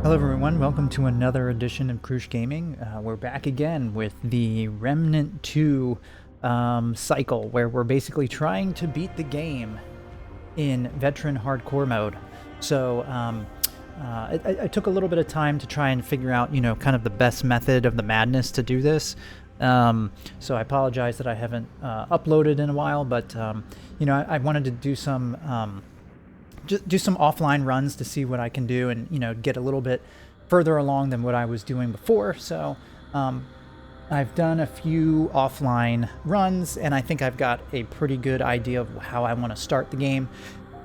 Hello everyone, welcome to another edition of Cruise Gaming. We're back again with the Remnant 2 cycle, where we're basically trying to beat the game in Veteran Hardcore mode. So I took a little bit of time to try and figure out, kind of the best method of the madness to do this. So I apologize that I haven't uploaded in a while, but I wanted to do some just do some offline runs to see what I can do and, get a little bit further along than what I was doing before. So I've done a few offline runs, and I think I've got a pretty good idea of how I want to start the game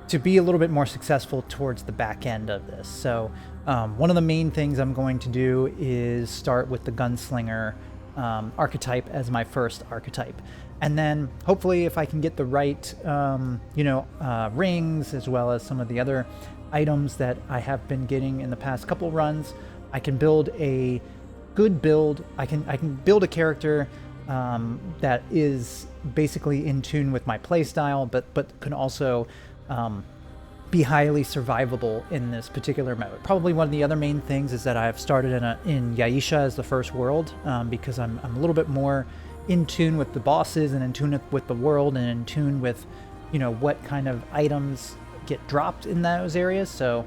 to be a little bit more successful towards the back end of this. So one of the main things I'm going to do is start with the gunslinger archetype as my first archetype. And then hopefully if I can get the right, rings, as well as some of the other items that I have been getting in the past couple runs, I can build a good build. I can build a character that is basically in tune with my playstyle, but can also be highly survivable in this particular mode. Probably one of the other main things is that I've started in Yaisha as the first world, because I'm a little bit more in tune with the bosses and in tune with the world and in tune with, what kind of items get dropped in those areas. So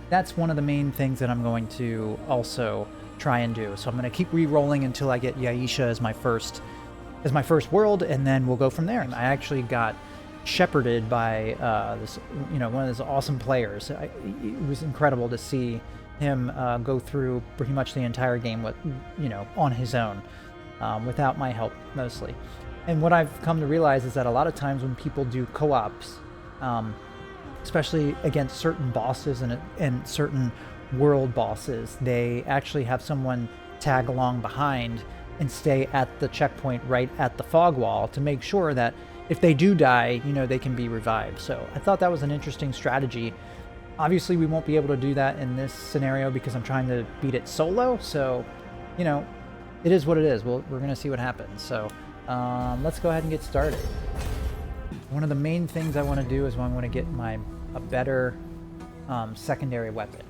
that's one of the main things that I'm going to also try and do. So I'm going to keep re-rolling until I get Yaisha as my first world, and then we'll go from there. I actually got shepherded by this, one of those awesome players. It was incredible to see him go through pretty much the entire game with, on his own, without my help mostly. And what I've come to realize is that a lot of times when people do co-ops, especially against certain bosses and certain world bosses, they actually have someone tag along behind and stay at the checkpoint right at the fog wall to make sure that if they do die, they can be revived. So I thought that was an interesting strategy. Obviously, we won't be able to do that in this scenario because I'm trying to beat it solo. So, it is what it is. We're going to see what happens. So let's go ahead and get started. One of the main things I want to do is I want to get a better secondary weapon.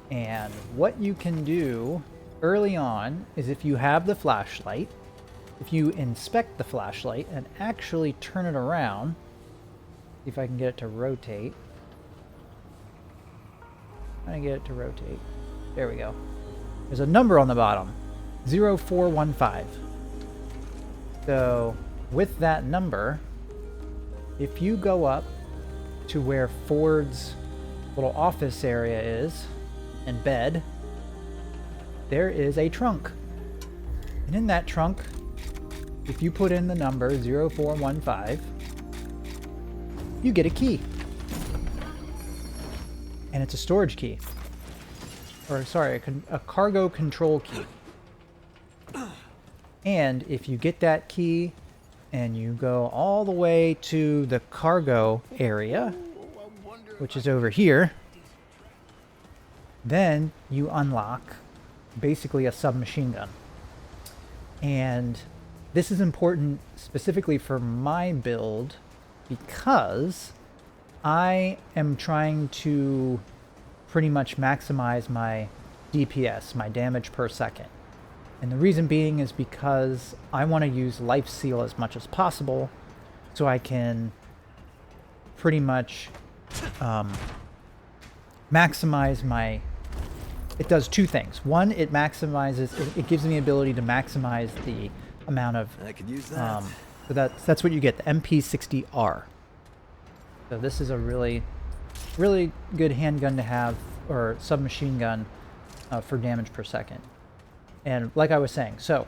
And what you can do early on is, if you have the flashlight, if you inspect the flashlight and actually turn it around, see if I can get it to rotate. Trying to get it to rotate. There we go. There's a number on the bottom, 0415. So with that number, if you go up to where Ford's little office area is and bed, there is a trunk. And in that trunk, if you put in the number 0415, you get a key. And it's a storage key. Or, sorry, a cargo control key. And if you get that key and you go all the way to the cargo area, which is over here, then you unlock basically a submachine gun. And this is important specifically for my build because I am trying to pretty much maximize my DPS, my damage per second. And the reason being is because I want to use life seal as much as possible so I can pretty much maximize my... It does two things. One, it gives me the ability to maximize the amount of... I could use that. So that's what you get, the MP60R. So this is a really, really good handgun to have, or submachine gun, for damage per second. And like I was saying, so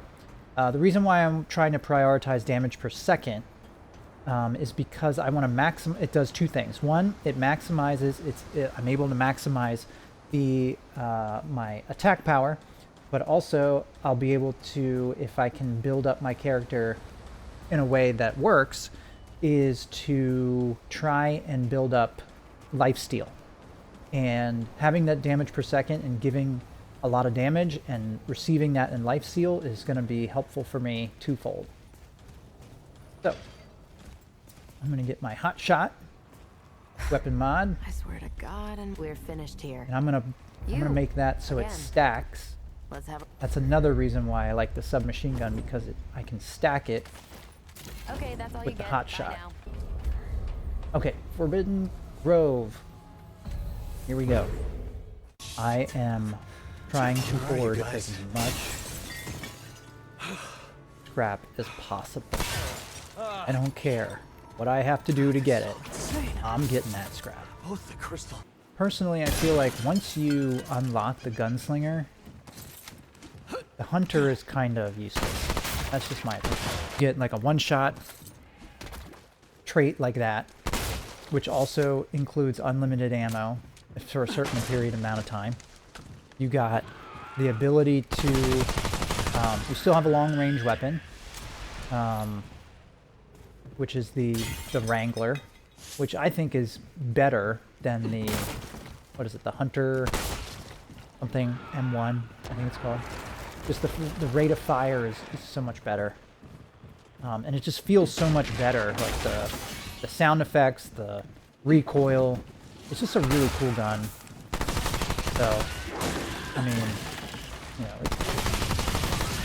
the reason why I'm trying to prioritize damage per second is because I want to maximize... It does two things. One, it maximizes... I'm able to maximize my attack power, but also I'll be able to, if I can build up my character in a way that works, is to try and build up lifesteal. And having that damage per second and giving a lot of damage and receiving that in lifesteal is going to be helpful for me twofold. So I'm going to get my hot shot. weapon mod. I swear to God, and we're finished here. And I'm gonna make that so it stacks. Let's have. That's another reason why I like the submachine gun, because I can stack it Okay, that's all with you the get. hot Bye shot. now. Okay, Forbidden Grove. Here we go. I am trying to hoard as much scrap as possible. I don't care what I have to do to get it. I'm getting that scrap. Both the crystal. Personally, I feel like once you unlock the gunslinger, the hunter is kind of useless. That's just my opinion. You get like a one-shot trait like that, which also includes unlimited ammo for a certain period amount of time. You got the ability to, you still have a long-range weapon, which is the Wrangler, which I think is better than the, what is it, the Hunter something M1, I think it's called. Just the rate of fire is so much better. And it just feels so much better, like the sound effects, the recoil. It's just a really cool gun. So, I mean, you know,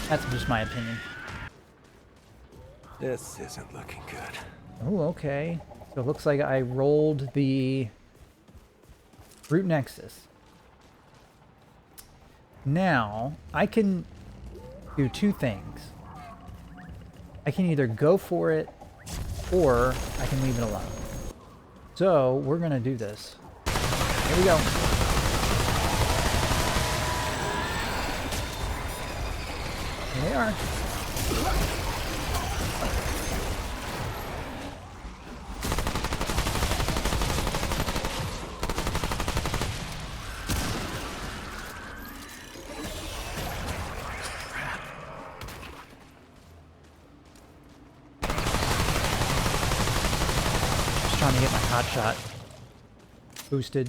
that's just my opinion. This isn't looking good. Oh, okay. So it looks like I rolled the Root Nexus. Now, I can do two things. I can either go for it, or I can leave it alone. So, we're gonna do this. Here we go. Here they are. Trying to get my hot shot boosted.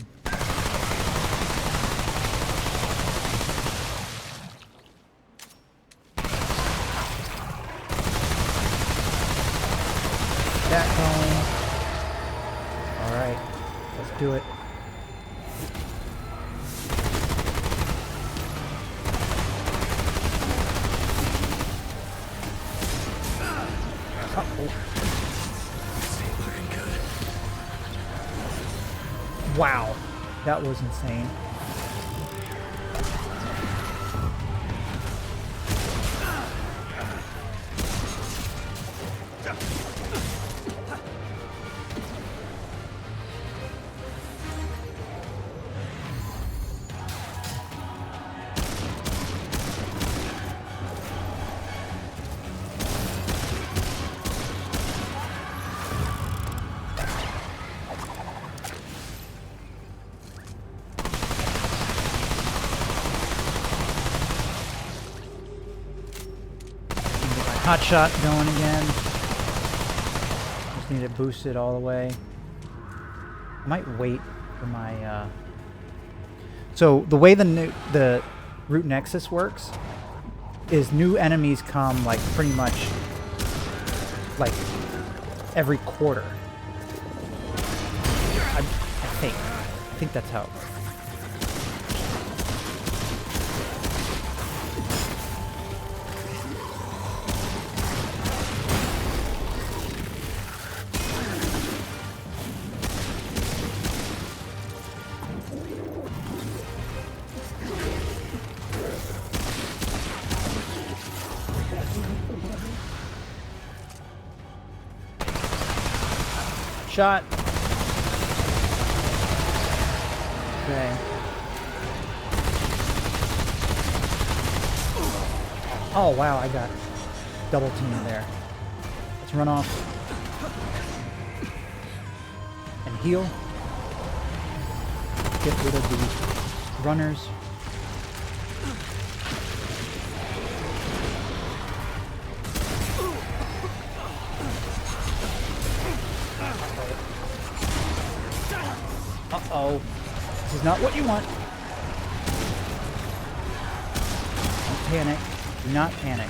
That going. All right, let's do it. Wow, that was insane. Hot shot going again. Just need it boosted all the way. I might wait for my. So the way the Root Nexus works is new enemies come like pretty much like every quarter. I think that's how it works. Shot. Okay. Oh wow, I got double teamed there. Let's run off and heal. Get rid of these runners. Uh-oh. This is not what you want. Don't panic. Do not panic.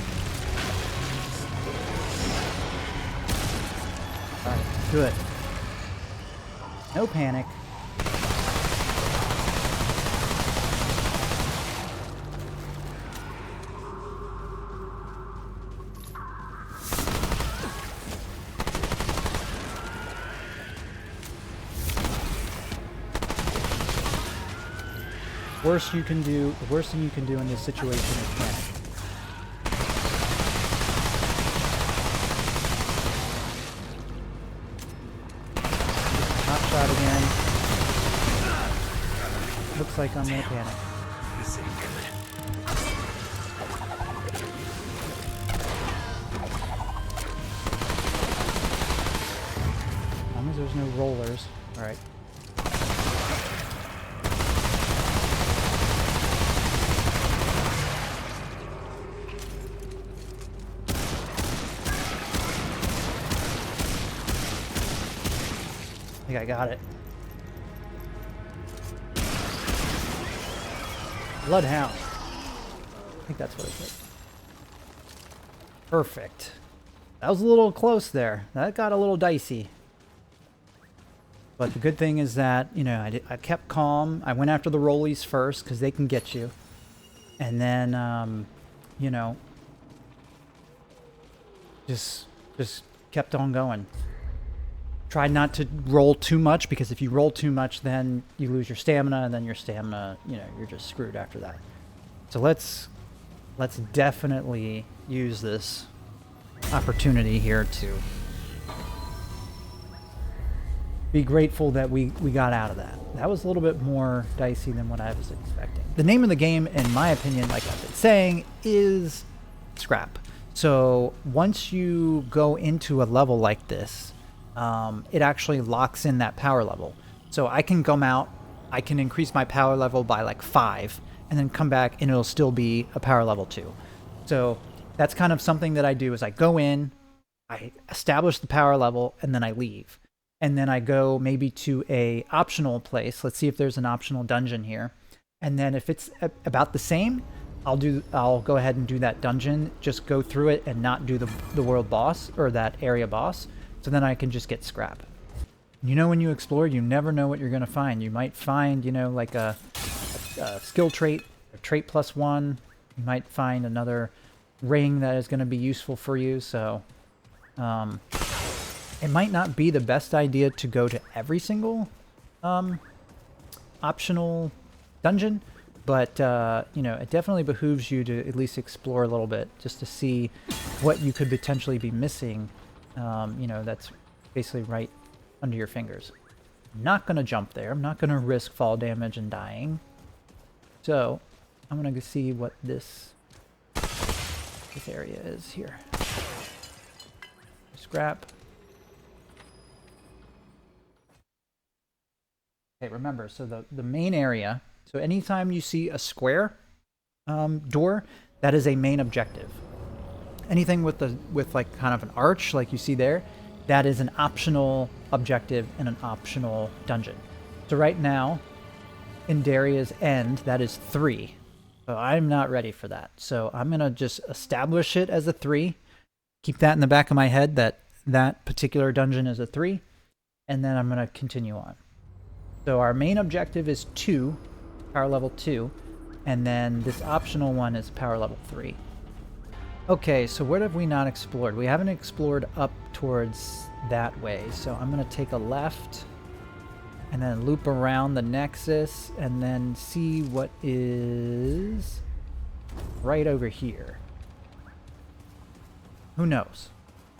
Alright, good. No panic. Worst you can do, the worst thing you can do in this situation is panic. Hot shot again. Looks like I'm gonna panic. This ain't good. As long as there's no rollers. Alright. I think I got it. Bloodhound. I think that's what it is. Perfect. That was a little close there. That got a little dicey. But the good thing is that, you know, I kept calm. I went after the rollies first because they can get you. And then, you know, just kept on going. Tried not to roll too much, because if you roll too much, then you lose your stamina, and then your stamina, you know, you're just screwed after that. So let's definitely use this opportunity here to be grateful that we got out of that. That was a little bit more dicey than what I was expecting. The name of the game, in my opinion, like I've been saying, is scrap. So once you go into a level like this, it actually locks in that power level. So I can come out, I can increase my power level by like 5, and then come back and it'll still be a power level 2. So that's kind of something that I do, is I go in, I establish the power level, and then I leave. And then I go maybe to a optional place. Let's see if there's an optional dungeon here. And then if it's about the same, I'll go ahead and do that dungeon, just go through it and not do the world boss or that area boss. So then I can just get scrap. You know, when you explore, you never know what you're going to find. You might find, you know, like a skill trait, a trait +1. You might find another ring that is going to be useful for you. So it might not be the best idea to go to every single optional dungeon. But, you know, it definitely behooves you to at least explore a little bit, just to see what you could potentially be missing. You know, that's basically right under your fingers. I'm not going to jump there. I'm not going to risk fall damage and dying. So I'm going to see what this area is here. Scrap. Okay, remember, so the main area, so anytime you see a square door, that is a main objective. Anything with like kind of an arch like you see there, that is an optional objective and an optional dungeon. So right now, in Daria's End, that is 3. So I'm not ready for that. So I'm going to just establish it as a 3. Keep that in the back of my head, that that particular dungeon is a 3. And then I'm going to continue on. So our main objective is 2, power level 2. And then this optional one is power level 3. Okay, so what have we not explored? We haven't explored up towards that way. So I'm going to take a left and then loop around the nexus and then see what is right over here. Who knows?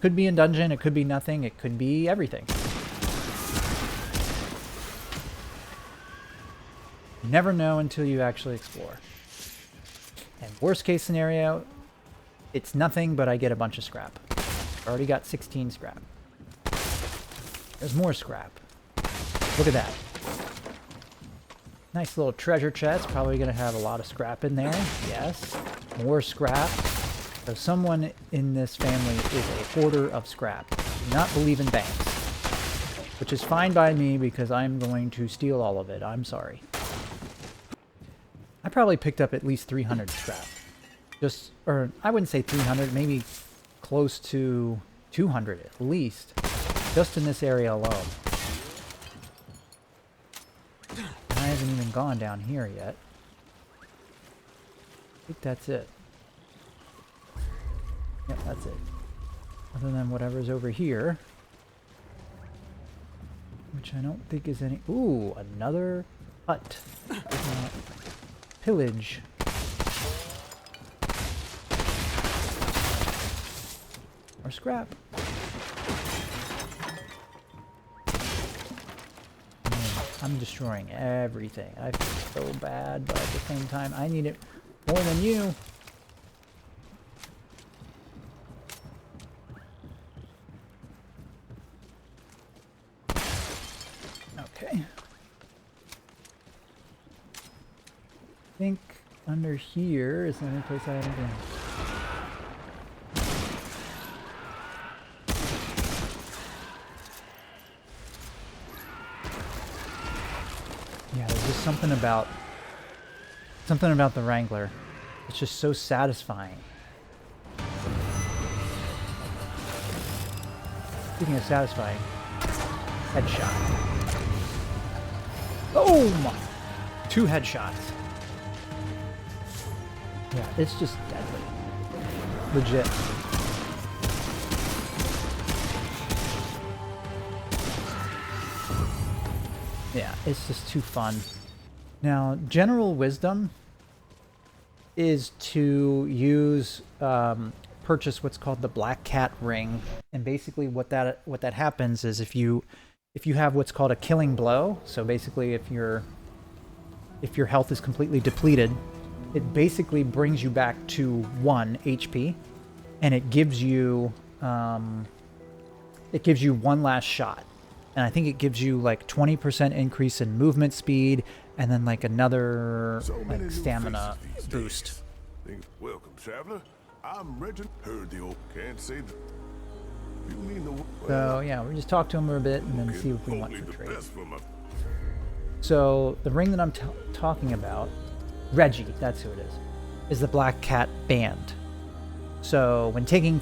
Could be a dungeon, it could be nothing, it could be everything. You never know until you actually explore. And worst case scenario, it's nothing, but I get a bunch of scrap. Already got 16 scrap. There's more scrap. Look at that. Nice little treasure chest. Probably going to have a lot of scrap in there. Yes. More scrap. So someone in this family is a hoarder of scrap. Do not believe in banks. Which is fine by me because I'm going to steal all of it. I'm sorry. I probably picked up at least 300 scrap. Just, or I wouldn't say 300, maybe close to 200 at least, just in this area alone. hasn't even gone down here yet. I think that's it. Yep, that's it. Other than whatever's over here. Which I don't think is any... Ooh, another hut. Pillage. Or scrap. I'm destroying everything. I feel so bad, but at the same time, I need it more than you. Okay. I think under here is the only place I haven't been. Yeah, there's just something about the Wrangler. It's just so satisfying. Speaking of satisfying, headshot. Boom! 2 headshots. Yeah, it's just deadly. Legit. Yeah, it's just too fun. Now, general wisdom is to use, purchase what's called the Black Cat Ring, and basically what that happens is if you have what's called a killing blow, so basically if your health is completely depleted, it basically brings you back to 1 HP, and it gives you one last shot. And I think it gives you like 20% increase in movement speed, and then like another like stamina boost. Welcome, traveler. I'm Regent. Heard the old can't say that. You mean the So yeah, we'll just talk to him for a bit and then see what we want for trade. So the ring that I'm talking about, Reggie, that's who it is the Black Cat Band. So when taking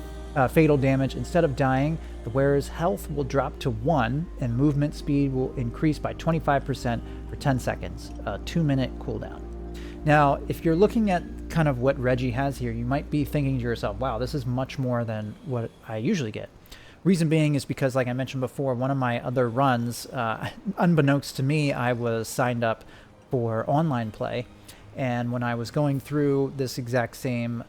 fatal damage, instead of dying, the wearer's health will drop to 1 and movement speed will increase by 25% for 10 seconds, a 2-minute cooldown. Now, if you're looking at kind of what Reggie has here, you might be thinking to yourself, wow, this is much more than what I usually get. Reason being is because, like I mentioned before, one of my other runs, unbeknownst to me, I was signed up for online play. And when I was going through this exact same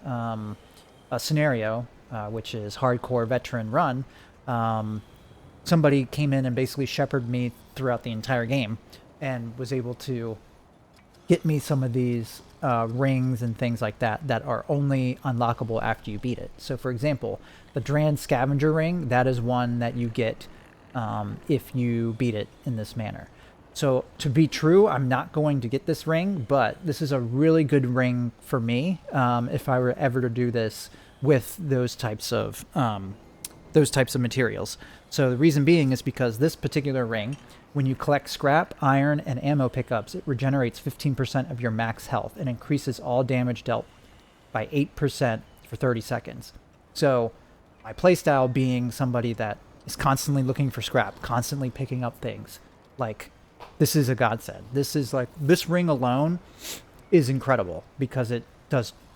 scenario, which is Hardcore Veteran Run, somebody came in and basically shepherded me throughout the entire game and was able to get me some of these rings and things like that that are only unlockable after you beat it. So for example, the Dran Scavenger Ring, that is one that you get if you beat it in this manner. So to be true, I'm not going to get this ring, but this is a really good ring for me if I were ever to do this with those types of materials. So the reason being is because this particular ring, when you collect scrap, iron, and ammo pickups, it regenerates 15% of your max health and increases all damage dealt by 8% for 30 seconds. So my playstyle being somebody that is constantly looking for scrap, constantly picking up things, like this is a godsend. This ring alone is incredible because it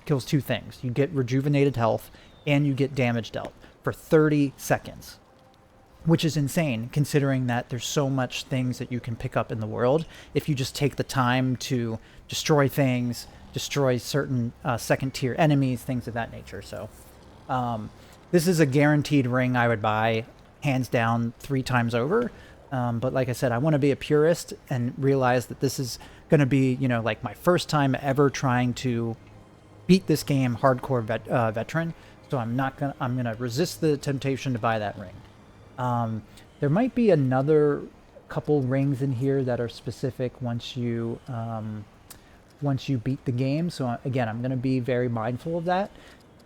kills 2 things. You get rejuvenated health and you get damage dealt for 30 seconds, which is insane considering that there's so much things that you can pick up in the world if you just take the time to destroy things, destroy certain second tier enemies, things of that nature. So this is a guaranteed ring I would buy hands down 3 times over. But like I said, I want to be a purist and realize that this is going to be, like my first time ever trying to beat this game Hardcore Veteran. So I'm going to resist the temptation to buy that ring. There might be another couple rings in here that are specific once you beat the game. So again, I'm going to be very mindful of that.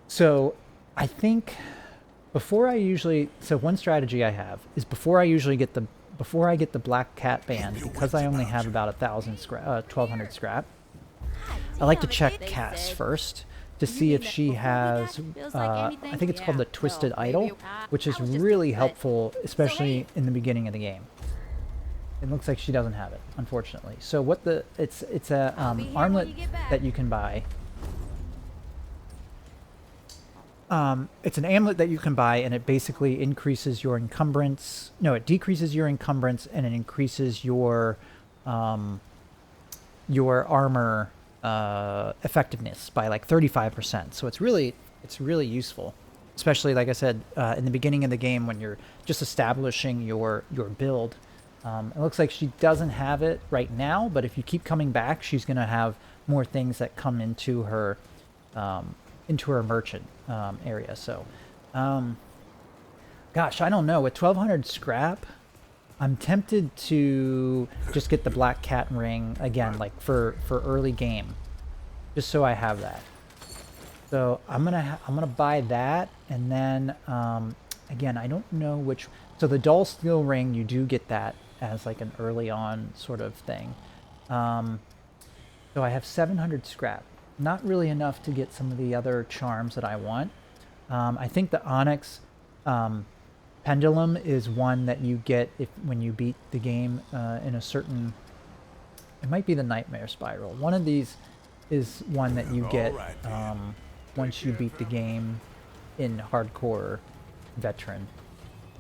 So I think one strategy I have is before I get the Black Cat Band, because I only have about 1,200 scrap, I like to check Cass first to see if she has, I think it's called the Twisted Idol, which is really helpful, especially in the beginning of the game. It looks like she doesn't have it, unfortunately. So what it's a be here when armlet you get back. that you can buy. It's an amulet that you can buy, and it basically increases your encumbrance. No, it decreases your encumbrance, and it increases your armor effectiveness by like 35%. So it's really useful, especially like I said in the beginning of the game when you're just establishing your build. It looks like she doesn't have it right now, but if you keep coming back, she's gonna have more things that come into her merchant area. So, gosh, I don't know. With 1,200 scrap, I'm tempted to just get the black cat ring again, like for early game, just so I have that. So I'm gonna buy that, and then again, I don't know which. So the dull steel ring, you do get that as like an early on sort of thing. So I have 700 scrap. Not really enough to get some of the other charms that I want. I think the onyx pendulum is one that you get when you beat the game in a certain. It might be the nightmare spiral. One of these is one that you get once you beat the game in hardcore veteran.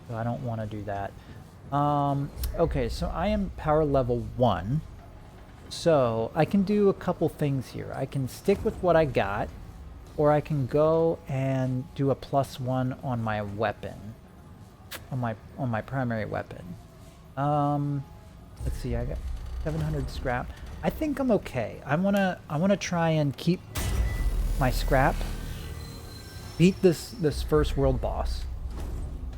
So I don't want to do that. Okay, so I am power level 1. So I can do a couple things here. I can stick with what I got, or I can go and do a +1 on my weapon, on my primary weapon. Let's see, I got 700 scrap. I think I'm okay. I wanna try and keep my scrap, beat this first world boss,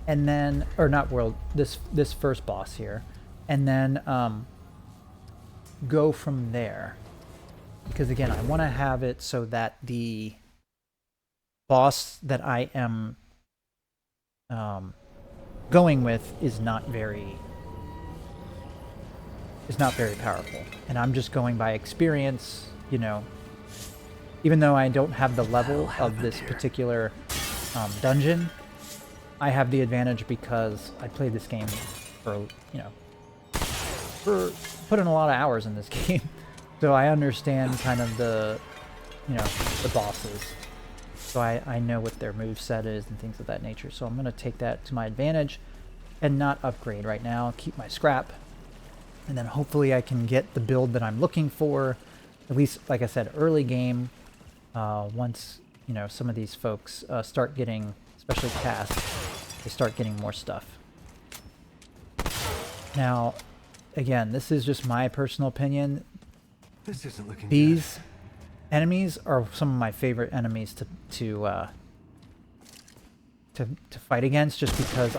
and then, or not world, this first boss here, and then go from there. Because again, I want to have it so that the boss that I am going with is not very powerful, and I'm just going by experience, you know. Even though I don't have the level of this particular dungeon, I have the advantage because I played this game for, you know, put in a lot of hours in this game. So I understand kind of the, you know, the bosses. So I know what their moveset is and things of that nature. So I'm going to take that to my advantage and not upgrade right now. Keep my scrap. And then hopefully I can get the build that I'm looking for. At least, like I said, early game. Once, you know, some of these folks start getting, especially Cass, they start getting more stuff. Now, again, this is just my personal opinion. This isn't looking These enemies are some of my favorite enemies to fight against, just because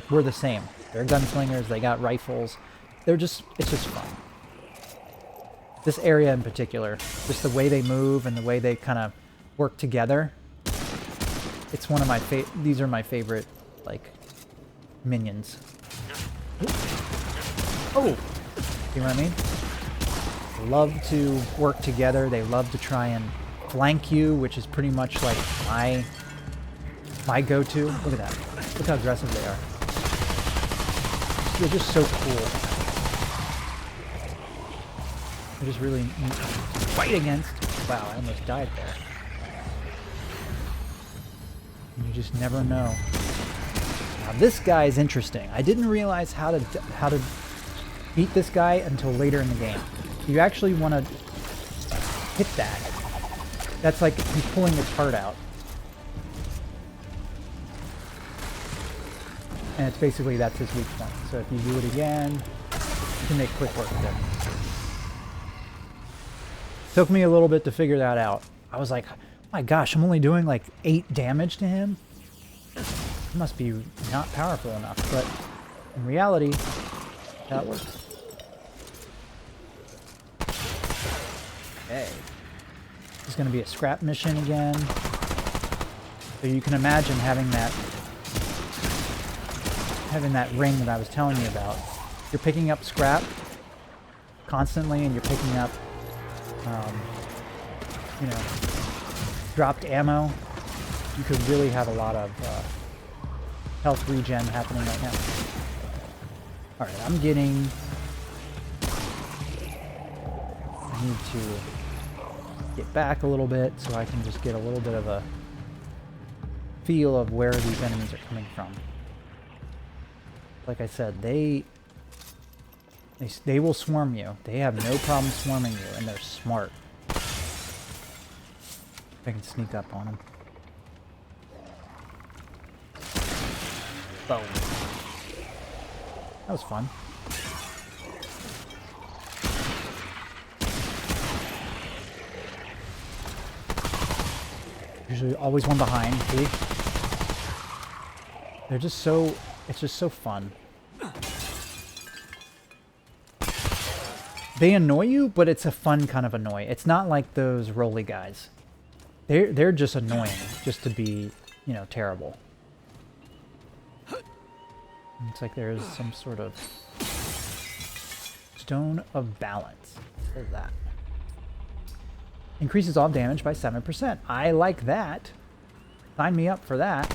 we're the same. They're gunslingers, they got rifles. It's just fun. This area in particular, just the way they move and the way they kind of work together. It's one of my these are my favorite, like, minions. Oh! You know what I mean? They love to work together. They love to try and flank you, which is pretty much like my go-to. Look at that. Look how aggressive they are. They're just so cool. They're just really neat to fight against. Wow, I almost died there. And you just never know. Now this guy is interesting. I didn't realize how to beat this guy until later in the game. You actually want to hit that. That's like he's pulling his heart out. And it's basically, that's his weak point. So if you do it again, you can make quick work of it. Took me a little bit to figure that out. I was like, oh my gosh, I'm only doing like 8 damage to him? It must be not powerful enough, but in reality, that works. Okay. This is going to be a scrap mission again. So you can imagine having that ring that I was telling you about. You're picking up scrap constantly, and you're picking up, you know, dropped ammo. You could really have a lot of health regen happening right now. Alright, I'm getting I need to get back a little bit so I can just get a little bit of a feel of where these enemies are coming from. Like I said, they will swarm you. They have no problem swarming you, and they're smart. I can sneak up on them. Boom. That was fun. Usually always one behind, see? They're just so... It's just so fun. They annoy you, but it's a fun kind of annoy. It's not like those roly guys. They're just annoying, just to be, you know, terrible. Looks like there's some sort of stone of balance. What is that? Increases all damage by 7%. I like that. Sign me up for that.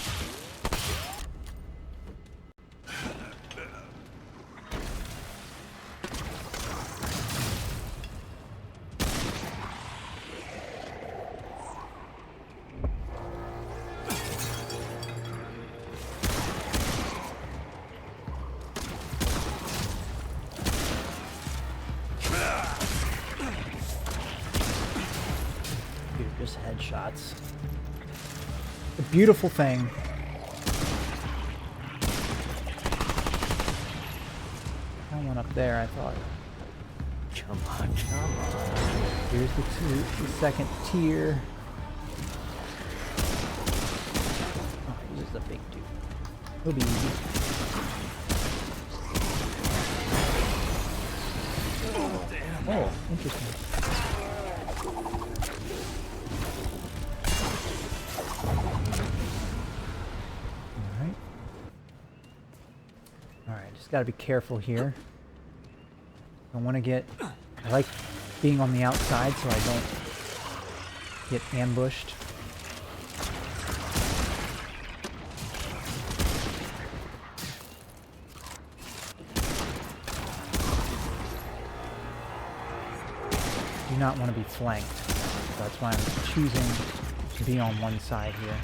Just headshots. A beautiful thing. Got one up there, I thought. Come on, come on. Here's the second tier. Oh, this is the big dude. He'll be easy. Oh, interesting. Alright, just gotta be careful here. I want to get... I like being on the outside so I don't get ambushed. Do not want to be flanked. So that's why I'm choosing to be on one side here.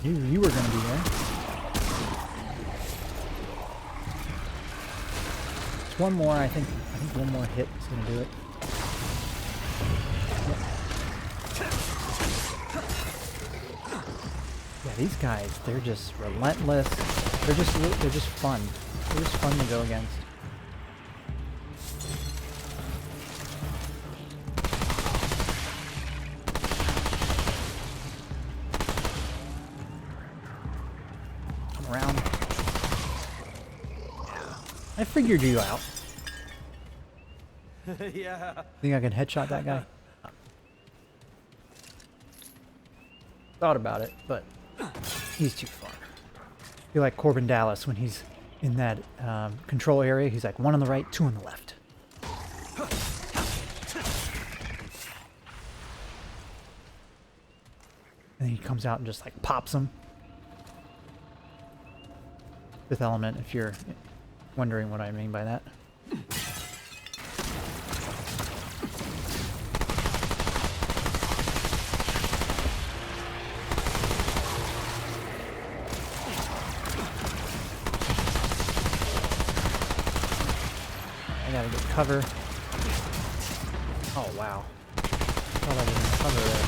You were going to be there. Just one more, I think one more hit is going to do it. Yeah, these guys, they're just relentless. They're just fun. They're just fun to go against. Around. I figured you out. Yeah. Think I can headshot that guy? Thought about it, but he's too far. I feel like Corbin Dallas when he's in that control area. He's like one on the right, two on the left. And then he comes out and just like pops him. Fifth element, if you're wondering what I mean by that. I gotta get cover. Oh wow. Thought I was in cover there.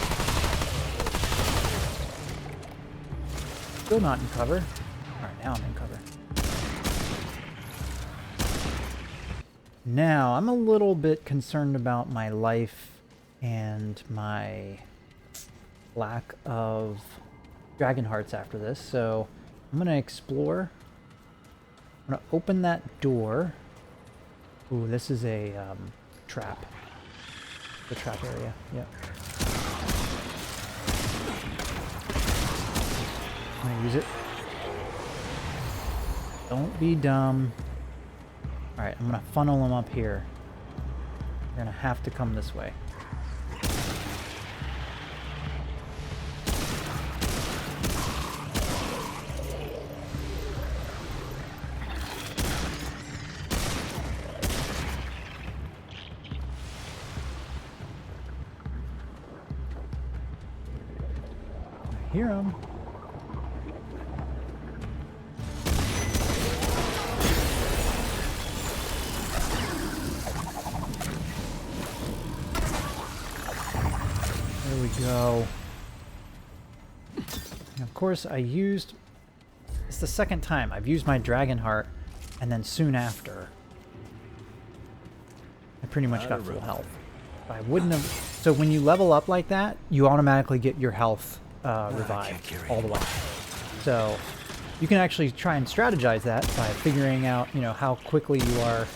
Still not in cover. Alright, now I'm in cover. Now, I'm a little bit concerned about my life and my lack of dragon hearts after this, so I'm going to explore. I'm going to open that door. Ooh, this is a trap. The trap area, yep. I'm going to use it. Don't be dumb. Alright, I'm going to funnel them up here. You're going to have to come this way. Hear him. There we go. And of course, it's the second time I've used my Dragon Heart, and then soon after, I pretty much got full health. I wouldn't have... So when you level up like that, you automatically get your health revived all the way. So you can actually try and strategize that by figuring out, you know, how quickly you are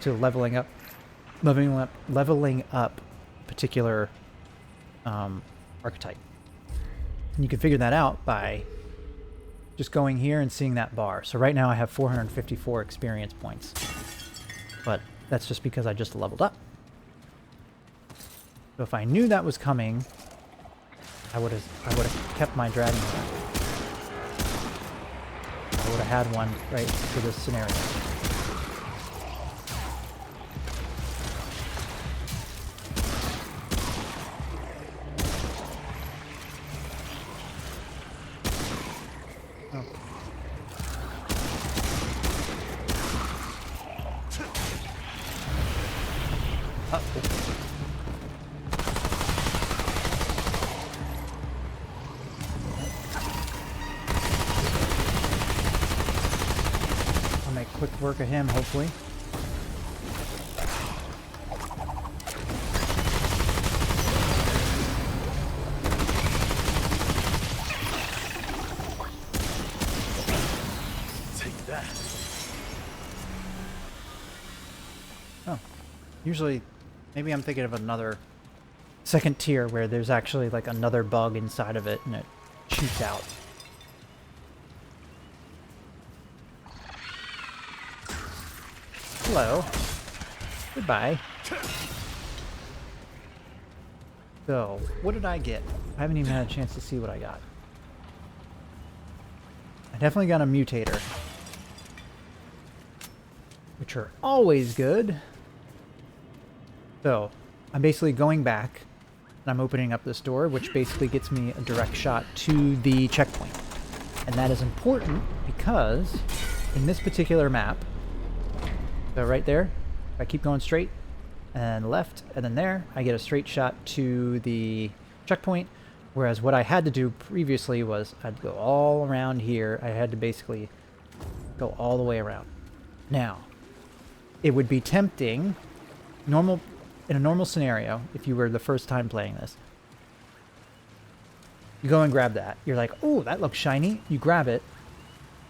to leveling up particular archetype. And you can figure that out by just going here and seeing that bar. So right now I have 454 experience points, but that's just because I just leveled up. So if I knew that was coming, I would have kept my dragon around. I would have had one right for this scenario. Quick work of him, hopefully. Take that. Oh, usually, maybe I'm thinking of another second tier where there's actually like another bug inside of it and it shoots out. Hello. Goodbye. So, what did I get? I haven't even had a chance to see what I got. I definitely got a mutator, which are always good. So, I'm basically going back, and I'm opening up this door, which basically gets me a direct shot to the checkpoint. And that is important because in this particular map, so right there, if I keep going straight and left and then there, I get a straight shot to the checkpoint. Whereas what I had to do previously was I'd go all around here. I had to basically go all the way around. Now, it would be tempting, in a normal scenario, if you were the first time playing this, you go and grab that. You're like, oh, that looks shiny. You grab it,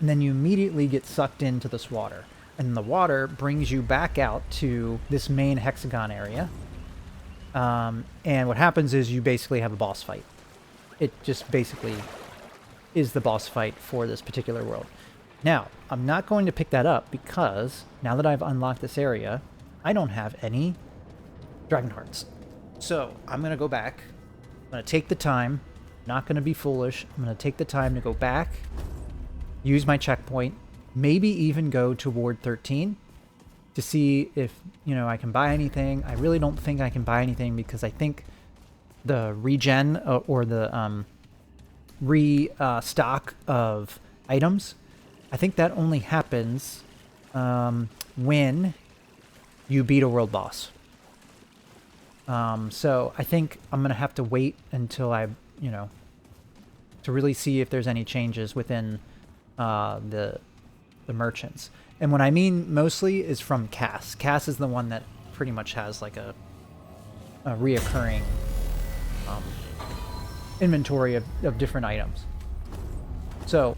and then you immediately get sucked into this water. And the water brings you back out to this main hexagon area. And what happens is you basically have a boss fight. It just basically is the boss fight for this particular world. Now, I'm not going to pick that up because now that I've unlocked this area, I don't have any Dragon Hearts. So I'm going to go back. I'm going to take the time. Not going to be foolish. I'm going to take the time to go back, use my checkpoint, maybe even go to Ward 13 to see if, you know, I can buy anything. I really don't think I can buy anything because I think the regen or the restock of items, I think that only happens when you beat a world boss. So I think I'm going to have to wait until I, you know, to really see if there's any changes within the merchants. And what I mean mostly is from Cass. Cass is the one that pretty much has like a reoccurring inventory of different items. So,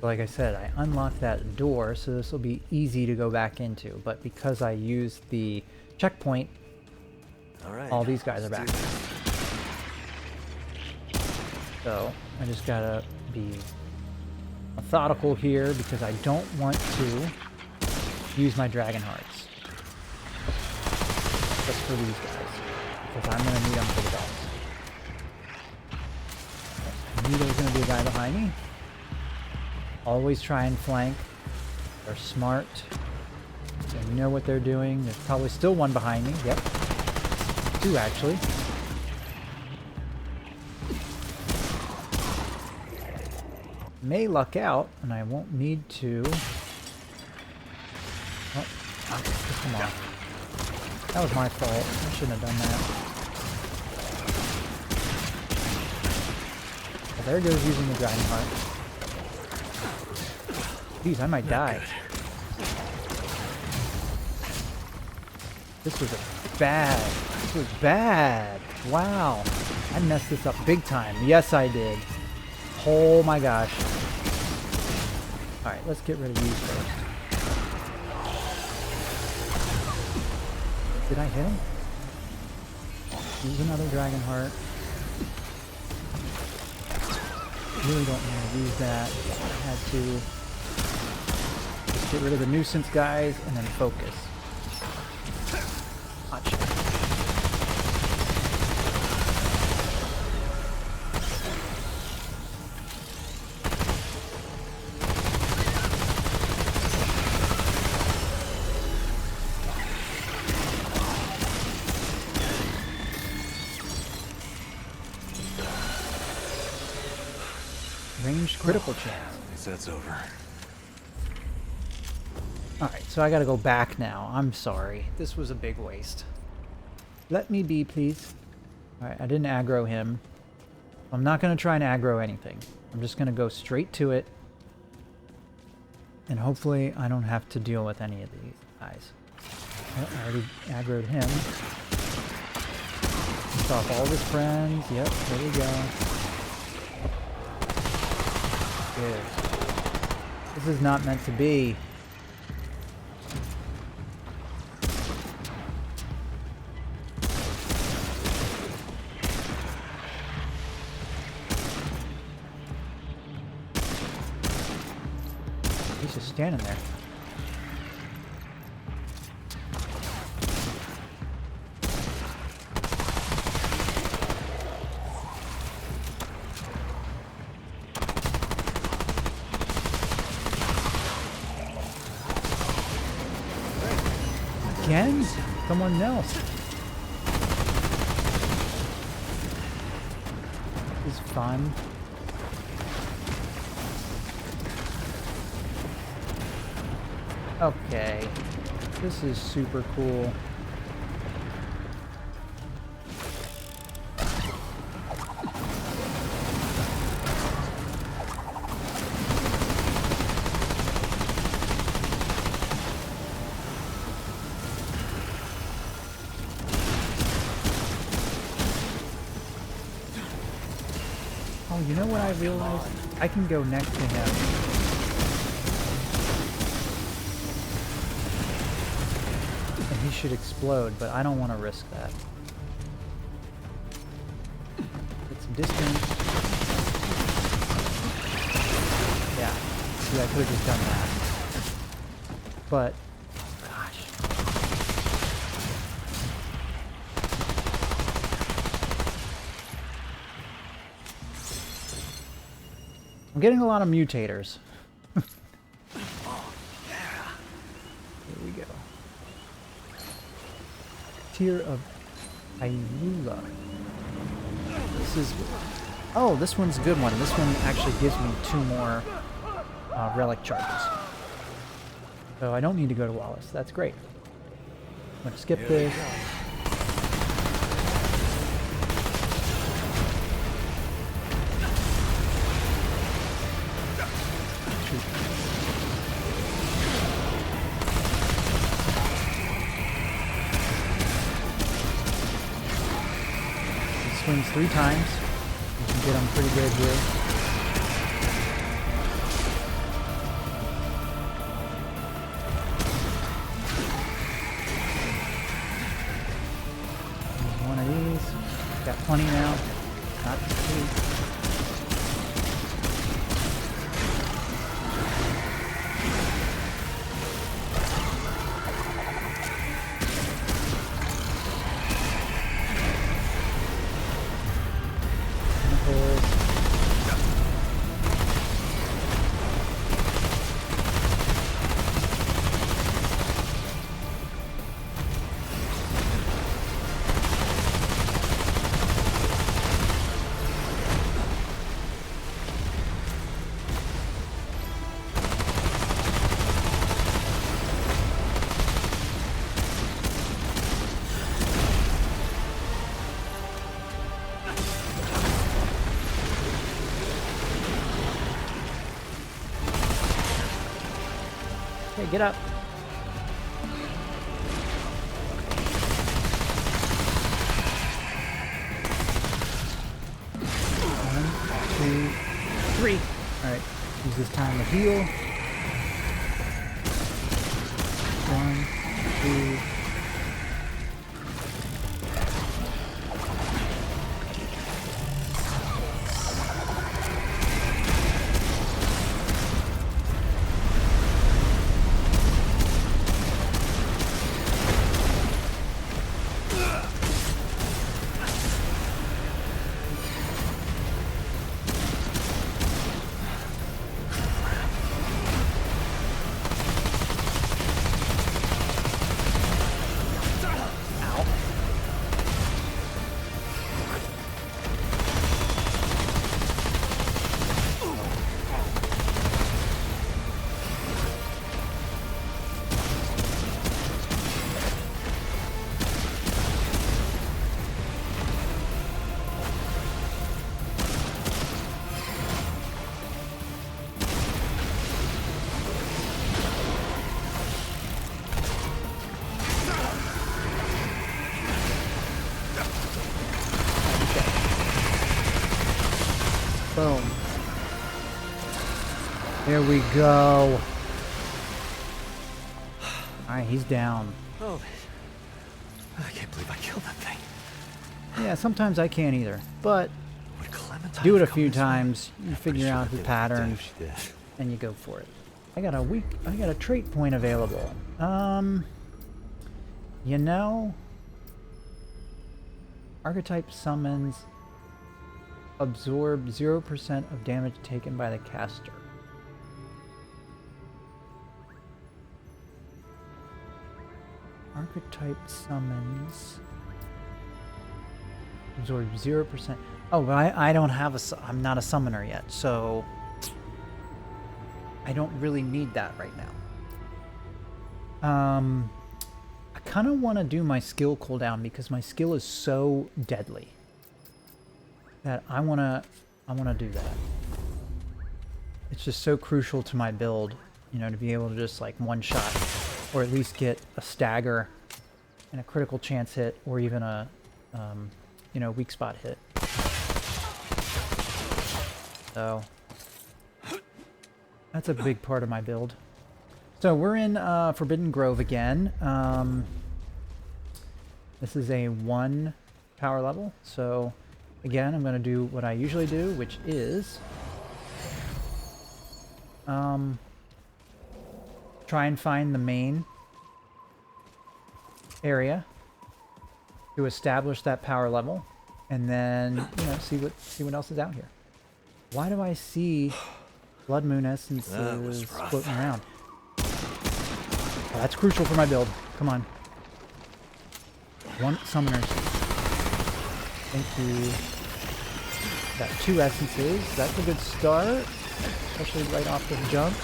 like I said, I unlocked that door, so this will be easy to go back into. But because I used the checkpoint, all these guys are back. So, I just gotta be methodical here because I don't want to use my Dragon Hearts just for these guys, because I'm going to need them for the boss. I knew there was going to be a guy behind me. Always try and flank. They're smart. They know what they're doing. There's probably still one behind me. Yep. Two, actually. may luck out, and I won't need to... Oh, come on. That was my fault. I shouldn't have done that. Well, there goes using the Dragon Heart. Jeez, I might die. This was bad. This was bad. Wow. I messed this up big time. Yes, I did. Oh my gosh. Alright, let's get rid of you first. Did I hit him? Use another Dragon Heart. Really don't want to use that. I had to. Just get rid of the nuisance guys and then focus. Gotcha. Ranged critical chance. I guess that's over. Alright, so I gotta go back now. I'm sorry. This was a big waste. Let me be, please. Alright, I didn't aggro him. I'm not gonna try and aggro anything. I'm just gonna go straight to it. And hopefully I don't have to deal with any of these guys. Oh, I already aggroed him. Piss off all of his friends. Yep, there we go. Good. This is not meant to be. He's just standing there. Again? Someone else. This is fun. Okay. This is super cool. Oh, you know what I realized? I can go next to him. And he should explode, but I don't want to risk that. It's distance. Yeah. See, I could have just done that. But, gosh. I'm getting a lot of mutators. Here we go. Tear of Ayula. This is... Oh, this one's a good one. This one actually gives me 2 more relic charges. So I don't need to go to Wallace. That's great. I'm going to skip this. Swings 3 times. You can get them pretty good here. There's one of these. Got plenty now. Not to see. Okay, get up. One, two, three. Alright, use this time to heal. One, two. Boom. There we go. Alright, he's down. Oh, I can't believe I killed that thing. Yeah, sometimes I can't either. But Would Clementine do it a have come few this way? times, you Pretty figure sure out they the would pattern, if she did. and you go for it. I got a trait point available. You know, archetype summons absorb 0% of damage taken by the caster. Archetype summons absorb 0%. Oh, but I don't have I'm not a summoner yet, so I don't really need that right now. I kind of want to do my skill cooldown because my skill is so deadly that I want to do that. It's just so crucial to my build, you know, to be able to just like one shot or at least get a stagger and a critical chance hit or even a you know, weak spot hit. So that's a big part of my build. So we're in Forbidden Grove again. This is a 1 power level. So again, I'm going to do what I usually do, which is try and find the main area to establish that power level, and then, you know, see what else is out here. Why do I see Blood Moon essences floating around? Oh, that's crucial for my build. Come on. One summoners. Thank you. Got 2 essences. That's a good start, especially right off the jump.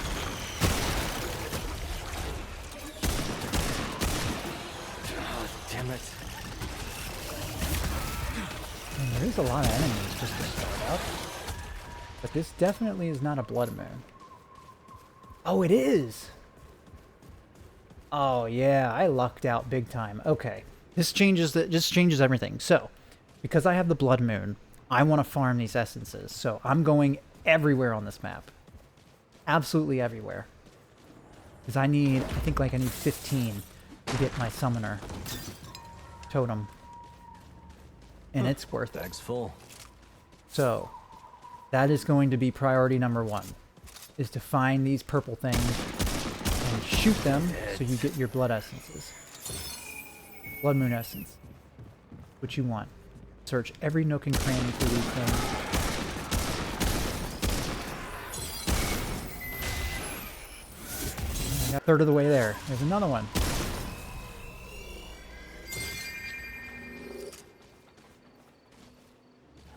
Oh, damn it. And there is a lot of enemies just to start up. But this definitely is not a Blood Moon. Oh, it is! Oh yeah, I lucked out big time. Okay. This changes everything. So, because I have the Blood Moon, I want to farm these essences. So I'm going everywhere on this map. Absolutely everywhere. Because I think I need 15 to get my summoner totem. And it's worth it. Bag's full. So, that is going to be priority number 1. Is to find these purple things and shoot them so you get your blood essences. Blood Moon essence. What you want. Search every nook and cranny for these things. I got a third of the way there. There's another one.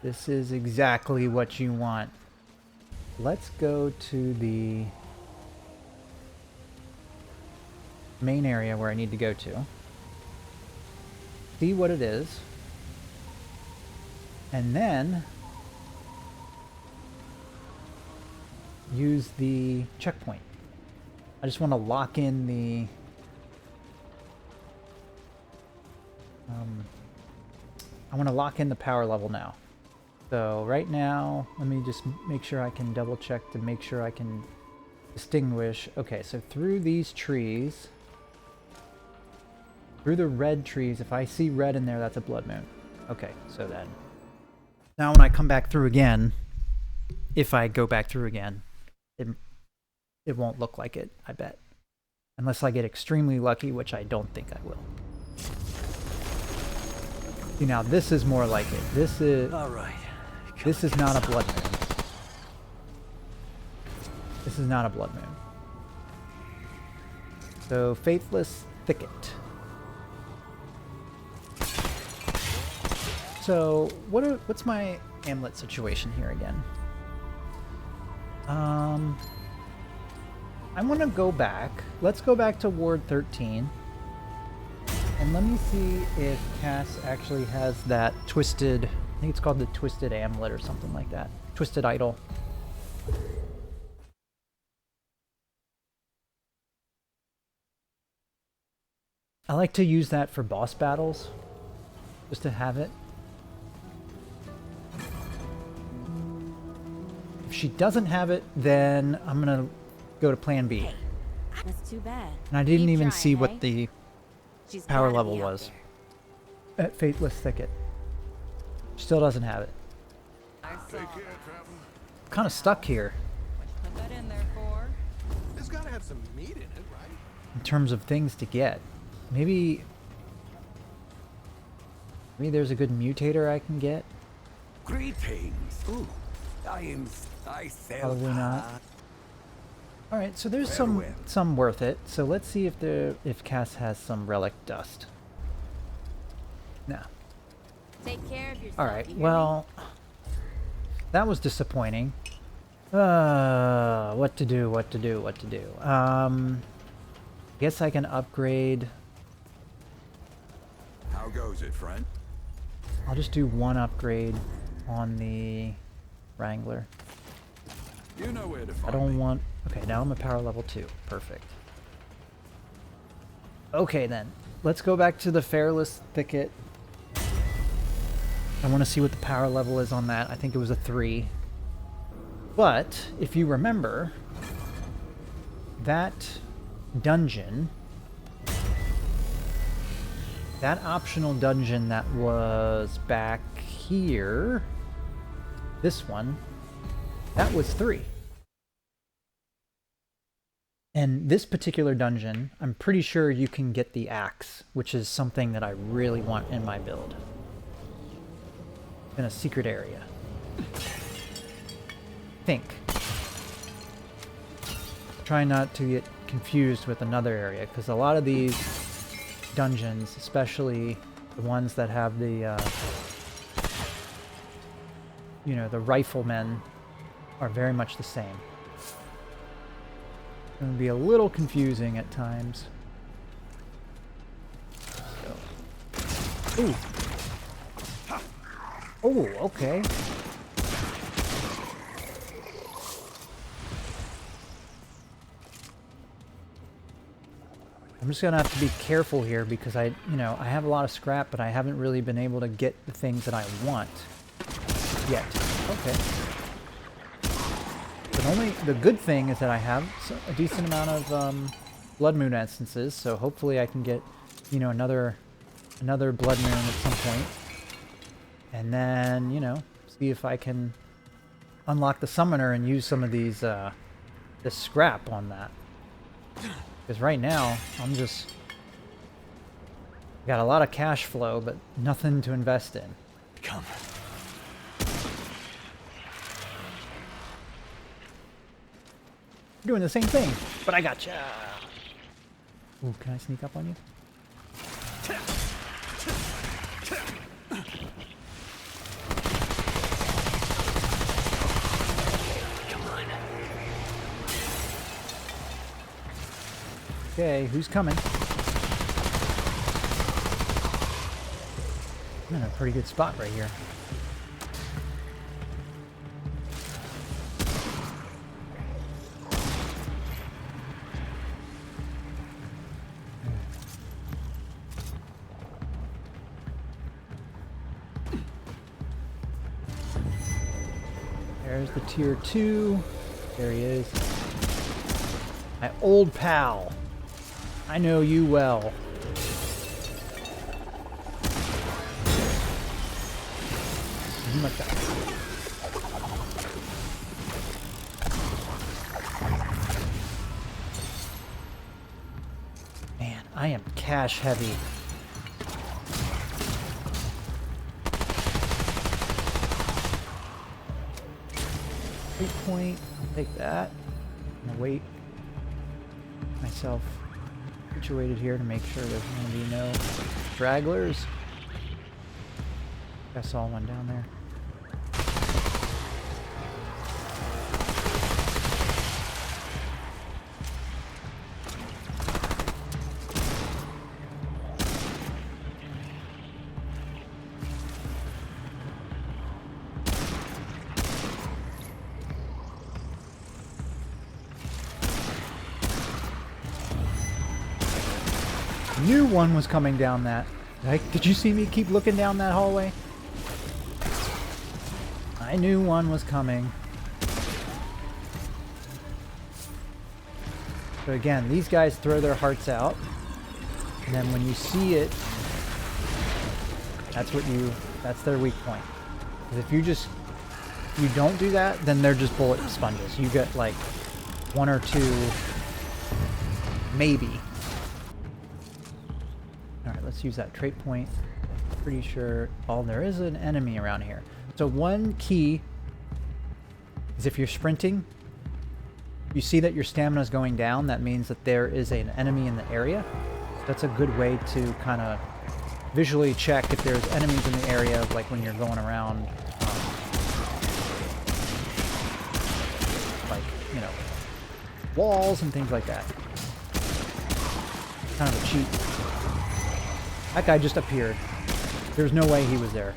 This is exactly what you want. Let's go to the main area where I need to go to. See what it is. And then use the checkpoint I just want to lock in the I want to lock in the power level now. So right now, let me just make sure I can double check to make sure I can distinguish. Okay, so through these trees, through the red trees, if I see red in there, that's a blood moon. Okay, so then now when I come back through again, if I go back through again, it won't look like it, I bet. Unless I get extremely lucky, which I don't think I will. See, now this is more like it. This is... Alright. This is not a blood moon. This is not a blood moon. So, Faithless Thicket. So, what's my amulet situation here again? I want to go back. Let's go back to Ward 13. And let me see if Cass actually has that twisted... I think it's called the Twisted Amulet or something like that. Twisted Idol. I like to use that for boss battles. Just to have it. If she doesn't have it, then I'm gonna go to plan B. That's too bad. And I didn't Keep even trying, see hey? what the She's power gotta level be out was. there. At Faithless Thicket. Still doesn't have it. I saw Take care, that. traveler. Kind of stuck here Put that in there for. It's gotta have some meat in it, right? in terms of things to get. Maybe there's a good mutator I can get. Greetings. Ooh. I sail. Probably not. All right, so there's Farewell. some worth it. So let's see if Cass has some relic dust. No. Take care of yourself. All right. you hear me? Well, that was disappointing. What to do? What to do? What to do? Guess I can upgrade. How goes it, friend? I'll just do one upgrade on the Wrangler. You know where to I find don't me. want... Okay, now I'm a power level 2. Perfect. Okay, then. Let's go back to the Fairless Thicket. I want to see what the power level is on that. I think it was a 3. But, if you remember, that dungeon... That optional dungeon that was back here... This one... That was 3. And this particular dungeon, I'm pretty sure you can get the axe, which is something that I really want in my build. In a secret area. Think. Try not to get confused with another area, because a lot of these dungeons, especially the ones that have the, you know, the riflemen, are very much the same. It's going to be a little confusing at times. So. Ooh. Oh, okay. I'm just gonna have to be careful here because I have a lot of scrap, but I haven't really been able to get the things that I want yet. Okay. But only the good thing is that I have a decent amount of blood moon essences, so hopefully I can get, another blood moon at some point, and then see if I can unlock the summoner and use some of these the scrap on that. Because right now, got a lot of cash flow, but nothing to invest in. Come. You're doing the same thing, but I gotcha. Ooh, can I sneak up on you? Okay, who's coming? I'm in a pretty good spot right here. There's the tier 2. There he is. My old pal. I know you well. Oh my God. Man, I am cash heavy. Point. I'll take that. I'm gonna wait myself situated here to make sure there's gonna be no stragglers. I saw one down there. Knew one was coming down that. Did you see me keep looking down that hallway? I knew one was coming. So again, these guys throw their hearts out. And then when you see it, that's their weak point. Because if you don't do that, then they're just bullet sponges. You get like 1 or 2, maybe. Alright, let's use that trait point. I'm pretty sure... Oh, there is an enemy around here. So one key is if you're sprinting, you see that your stamina is going down, that means that there is an enemy in the area. That's a good way to kind of visually check if there's enemies in the area, like when you're going around, like, you know, walls and things like that. Kind of a cheat. That guy just appeared. There's no way he was there.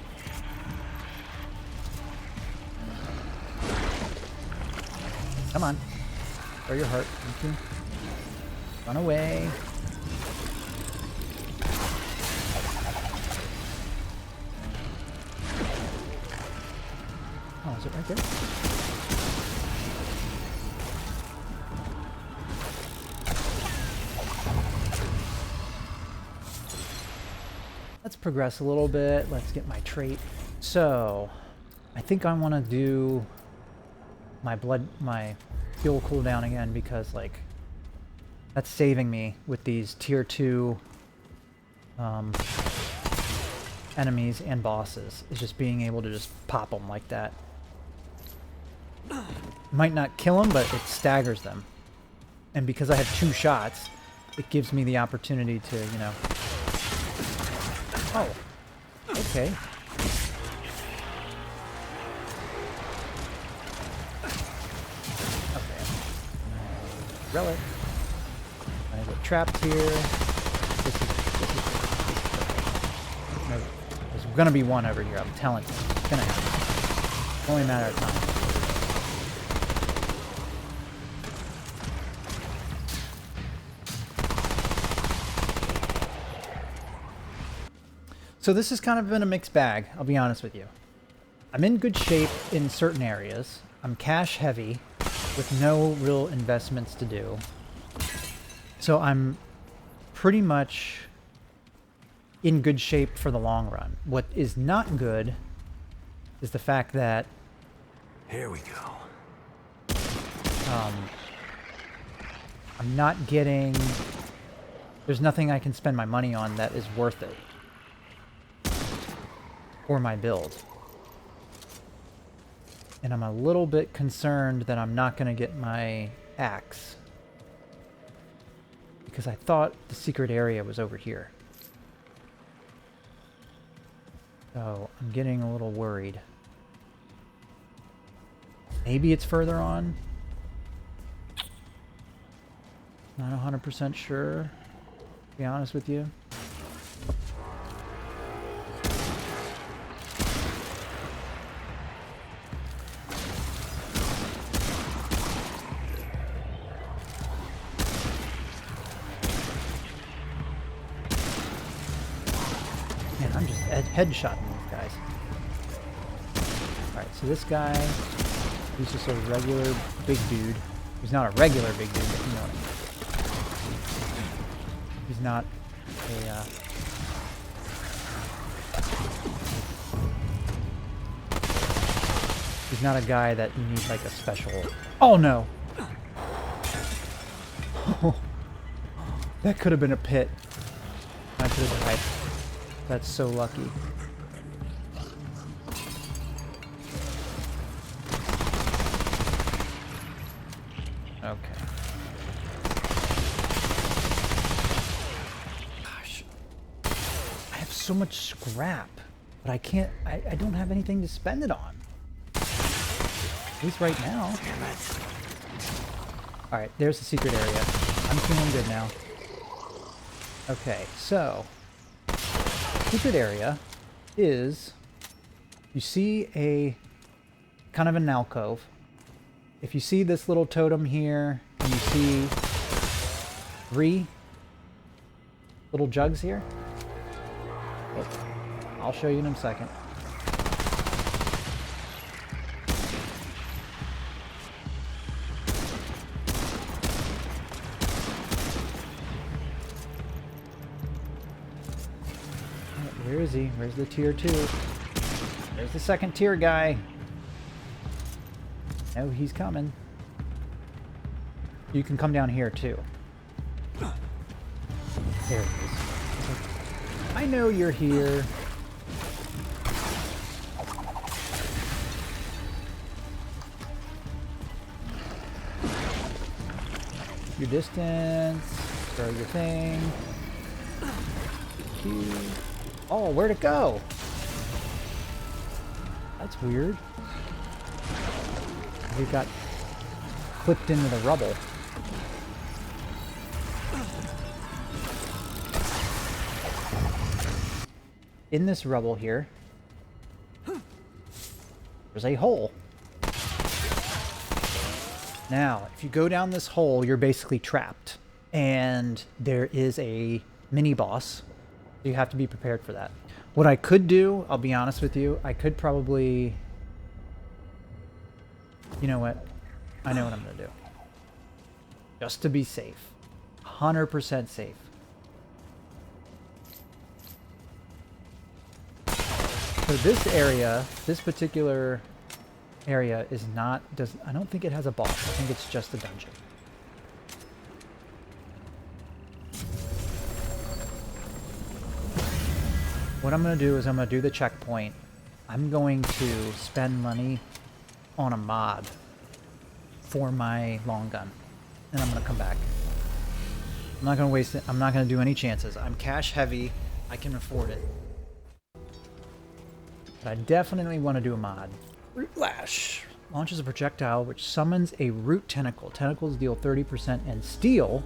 Come on. Throw your heart. Thank you. Run away. Oh, is it right there? Let's progress a little bit. Let's get my trait. So, I think I want to do my fuel cooldown again because, like, that's saving me with these tier 2 enemies and bosses. Is just being able to just pop them like that. Might not kill them, but it staggers them. And because I have 2 shots, it gives me the opportunity to, you know... Oh, okay. Okay. Relic. I get trapped here. There's gonna be one over here, I'm telling you. It's gonna happen. It's only a matter of time. So this has kind of been a mixed bag, I'll be honest with you. I'm in good shape in certain areas. I'm cash heavy with no real investments to do. So I'm pretty much in good shape for the long run. What is not good is the fact that... Here we go. I'm not getting... There's nothing I can spend my money on that is worth it. For my build. And I'm a little bit concerned that I'm not going to get my axe. Because I thought the secret area was over here. So I'm getting a little worried. Maybe it's further on. Not 100% sure, to be honest with you. I'm just headshotting these guys. Alright, so this guy He's just a regular big dude. He's not a regular big dude, but you know what I mean. He's not a, he's not a guy that you need like a special... Oh no! That could have been a pit. I could have died. That's so lucky. Okay. Gosh. I have so much scrap, but I can't... I don't have anything to spend it on. At least right now. Damn it. Alright, there's the secret area. I'm feeling good now. Okay, so... secret area is... you see a... kind of an alcove. If you see this little totem here, and you see 3 little jugs here, oh, I'll show you in a second. Where is he? Where's the tier 2? There's the second tier guy. Oh, he's coming. You can come down here too. There it is. I know you're here. Keep your distance. Throw your thing. Q. Oh, where'd it go? That's weird. We got clipped into the rubble. In this rubble here, there's a hole. Now, if you go down this hole, you're basically trapped. And there is a mini boss. You have to be prepared for that. What I could do, I'll be honest with you, I could probably... you know what? I know what I'm going to do. Just to be safe. 100% safe. So this area, this particular area is not... I don't think it has a boss. I think it's just a dungeon. What I'm going to do is I'm going to do the checkpoint. I'm going to spend money on a mod for my long gun. And I'm going to come back. I'm not going to waste it. I'm not going to do any chances. I'm cash heavy. I can afford it. But I definitely want to do a mod. Root Lash. Launches a projectile which summons a root tentacle. Tentacles deal 30% and steal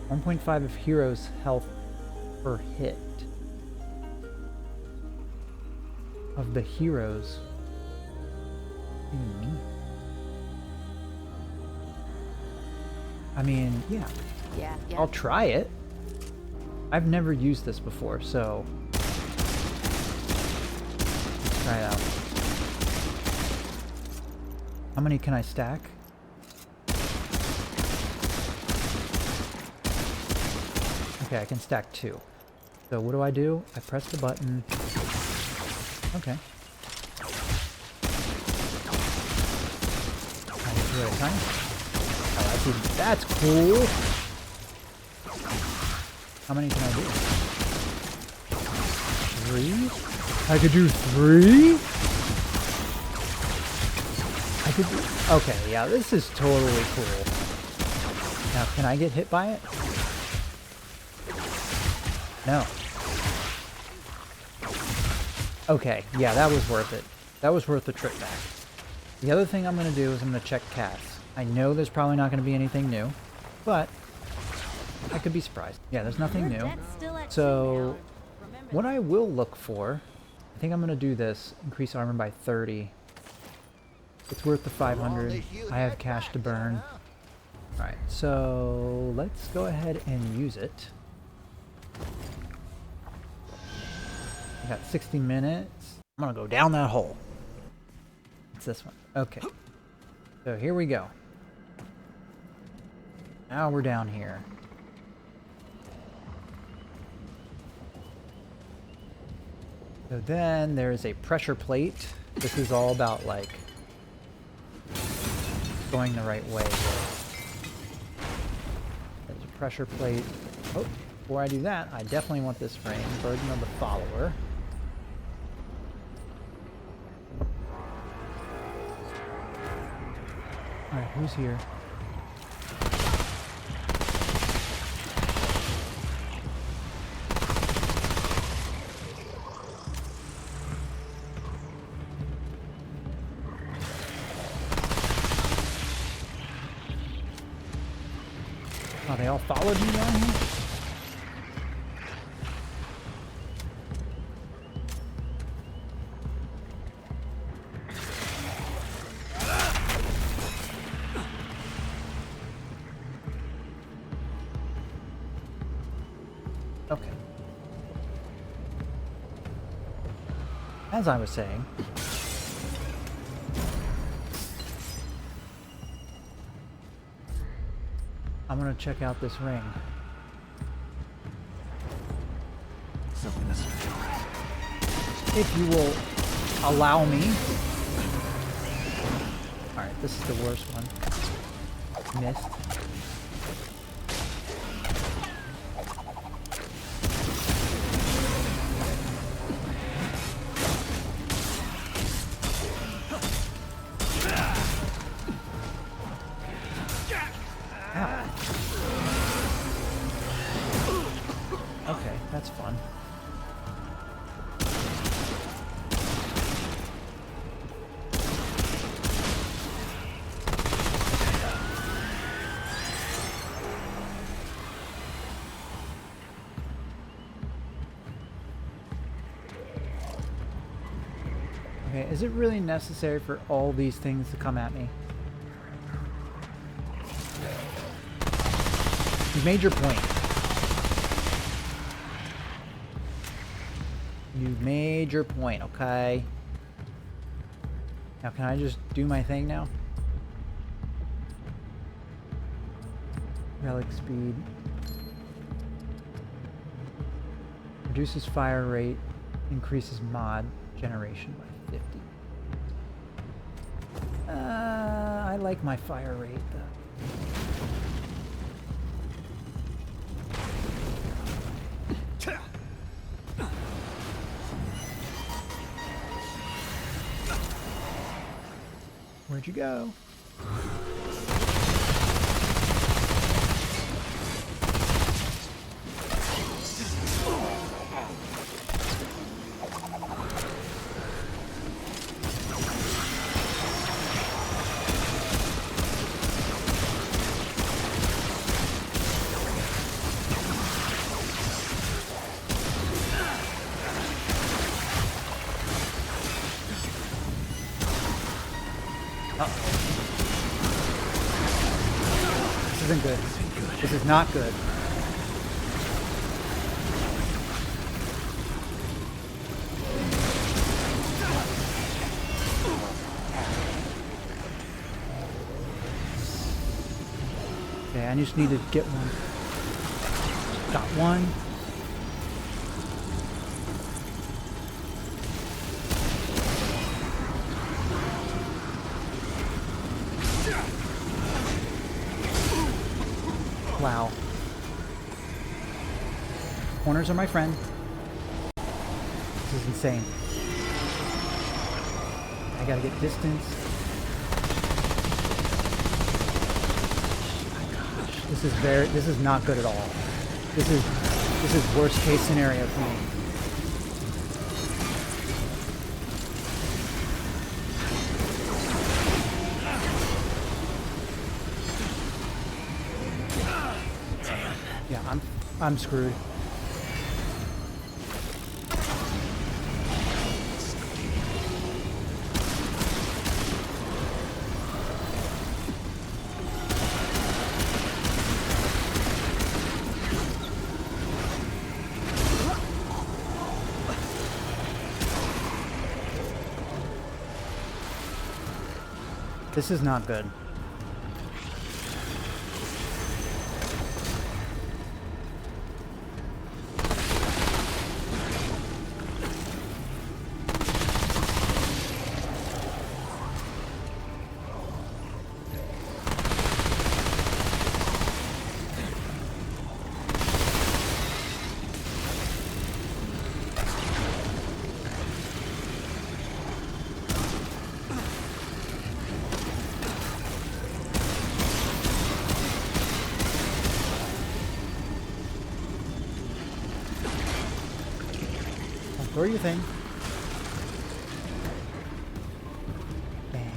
1.5 of hero's health per hit. Of the heroes. Me. I mean, yeah. Yeah. I'll try it. I've never used this before, so let's try it out. How many can I stack? Okay, I can stack 2. So what do? I press the button. Okay. At a time. Oh, that's cool. How many can I do? 3? I could do 3? I could do... okay, yeah, this is totally cool. Now, can I get hit by it? No. Okay, yeah, that was worth it. That was worth the trip back. The other thing I'm going to do is I'm going to check casts. I know there's probably not going to be anything new, but I could be surprised. Yeah, there's nothing new. So what I will look for, I think I'm going to do this, increase armor by 30. It's worth the 500. I have cash to burn. Alright, so let's go ahead and use it. I got 60 minutes. I'm going to go down that hole. It's this one. Okay. So here we go. Now we're down here. So then there's a pressure plate. This is all about like going the right way here. There's a pressure plate. Oh, before I do that, I definitely want this ring. Burden of the Follower. Alright, who's here? Oh, they all followed me down here? Okay. As I was saying, I'm gonna check out this ring. Something doesn't feel right. If you will allow me. Alright, this is the worst one. Missed. Okay, that's fun. Okay, is it really necessary for all these things to come at me? You made your point. You made your point, okay? Now can I just do my thing now? Relic speed. Reduces fire rate. Increases mod generation by 50. I like my fire rate though. Where'd you go? This isn't good. This is not good. Okay, I just need to get one. Got one. Wow. Corners are my friend. This is insane. I gotta get distance. This is not good at all. This is worst case scenario for me. Yeah, I'm screwed. This is not good. Throw your thing. Bang.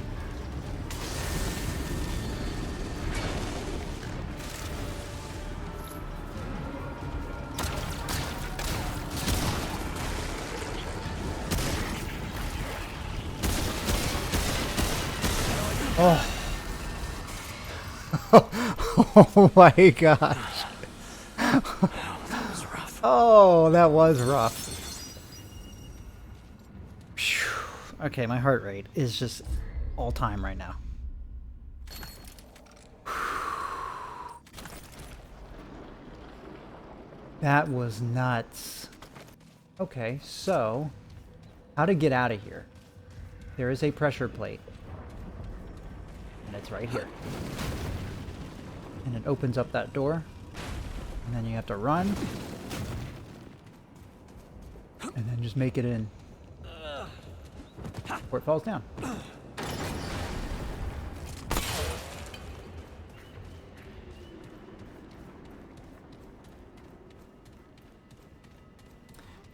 Oh. Oh my gosh. That was rough. Oh, that was rough. Okay, my heart rate is just all time right now. That was nuts. Okay, so how to get out of here? There is a pressure plate. And it's right here. And it opens up that door. And then you have to run. And then just make it in. Before it falls down.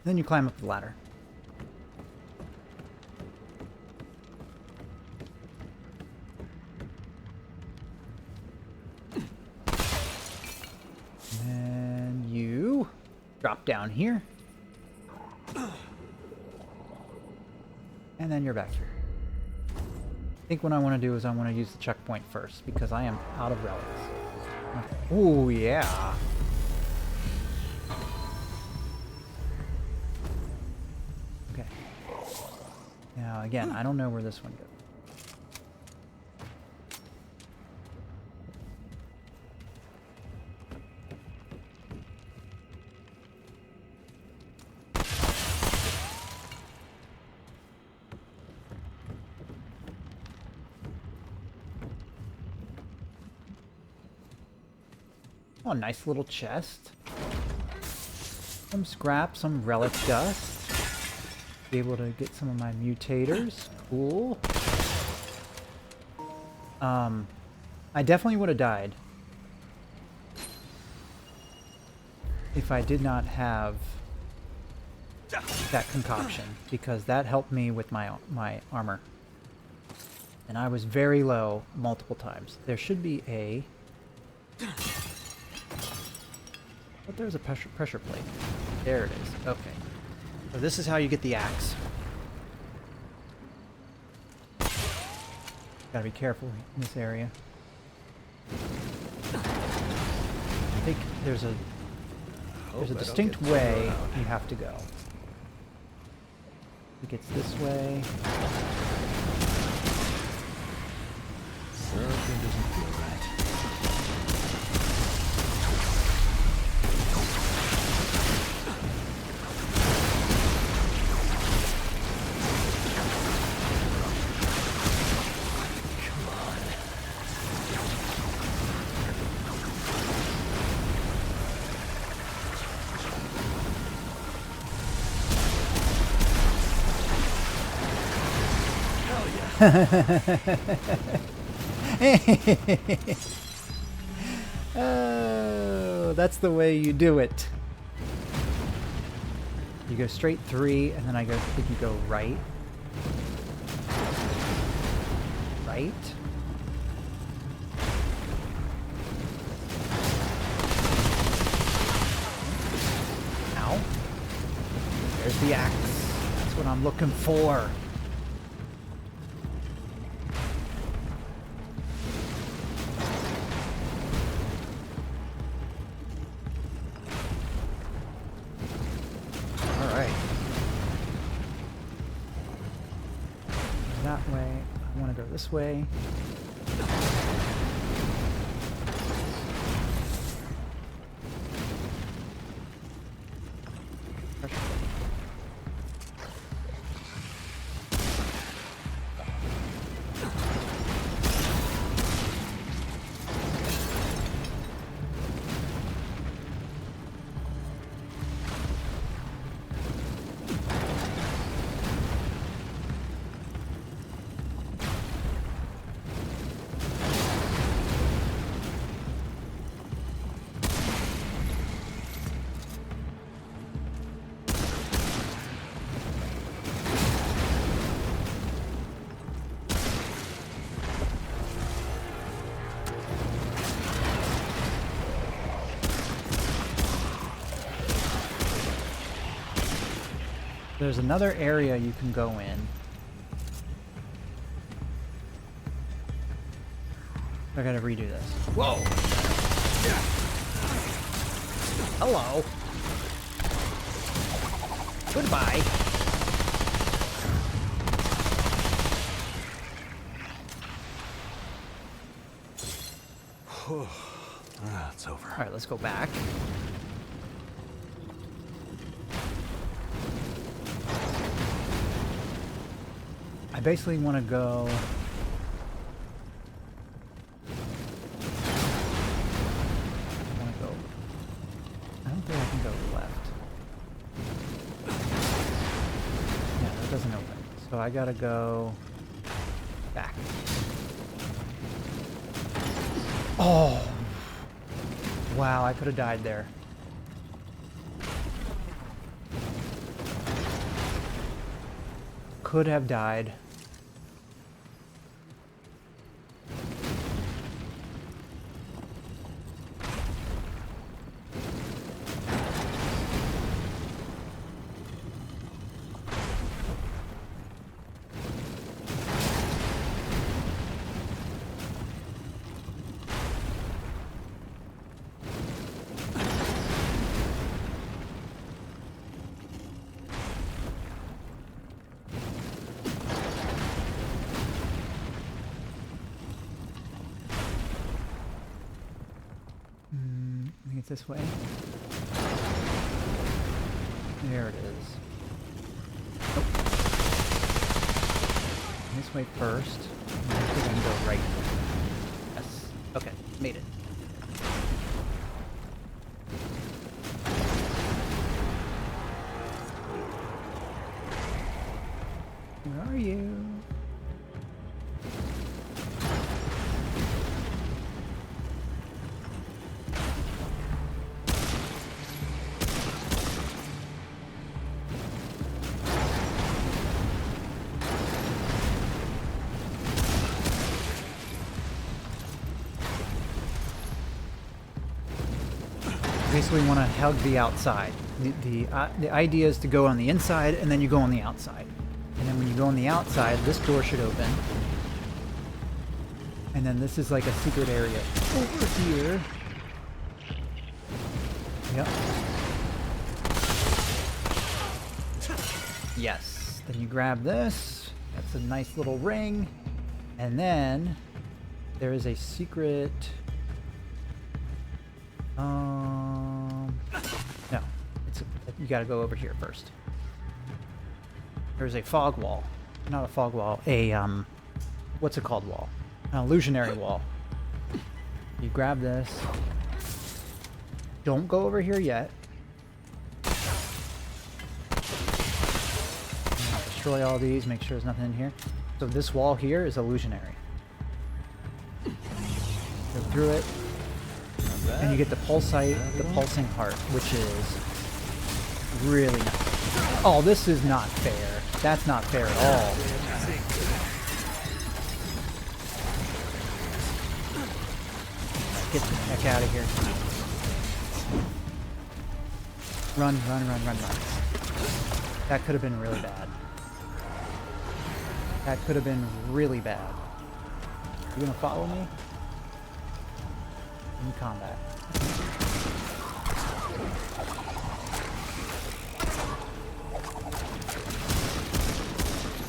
Then you climb up the ladder. And then you drop down here. And then you're back here. I think what I want to do is I want to use the checkpoint first because I am out of relics. Oh yeah. Okay. Now again, I don't know where this one goes. Oh, nice little chest. Some scrap, some relic dust. Be able to get some of my mutators. Cool. I definitely would have died if I did not have that concoction, because that helped me with my armor. And I was very low multiple times. There should be a... But there's a pressure plate. There it is. Okay. So this is how you get the axe. Gotta be careful in this area. I think there's a distinct way you have to go. I think it's this way. Something doesn't feel right. Oh, that's the way you do it. You go straight 3, and then I think you go right. Right. Ow. There's the axe. That's what I'm looking for. That way. I want to go this way. There's another area you can go in. I gotta redo this. Whoa! Hello. Goodbye. It's over. All right, let's go back. I basically want to go. I don't think I can go left. Yeah, that doesn't open. So I gotta go back. Oh! Wow, I could have died there. Could have died. I think it's this way. There it is. Nope. This way first. And I think I can go right. Yes. Okay, made it. Where are you? Basically want to hug the outside. The idea is to go on the inside and then you go on the outside. And then when you go on the outside, this door should open. And then this is like a secret area over here. Yep. Yes. Then you grab this. That's a nice little ring. And then there is a secret... no, you gotta go over here first. There's a fog wall. Not a fog wall, what's it called wall? An illusionary wall. You grab this. Don't go over here yet. Destroy all these, make sure there's nothing in here. So this wall here is illusionary. Go through it. And you get the pulsing heart, which is really nice. Oh, this is not fair. That's not fair at all. Get the heck out of here. Run, run, run, run, run. That could have been really bad. That could have been really bad. You gonna follow me? In combat.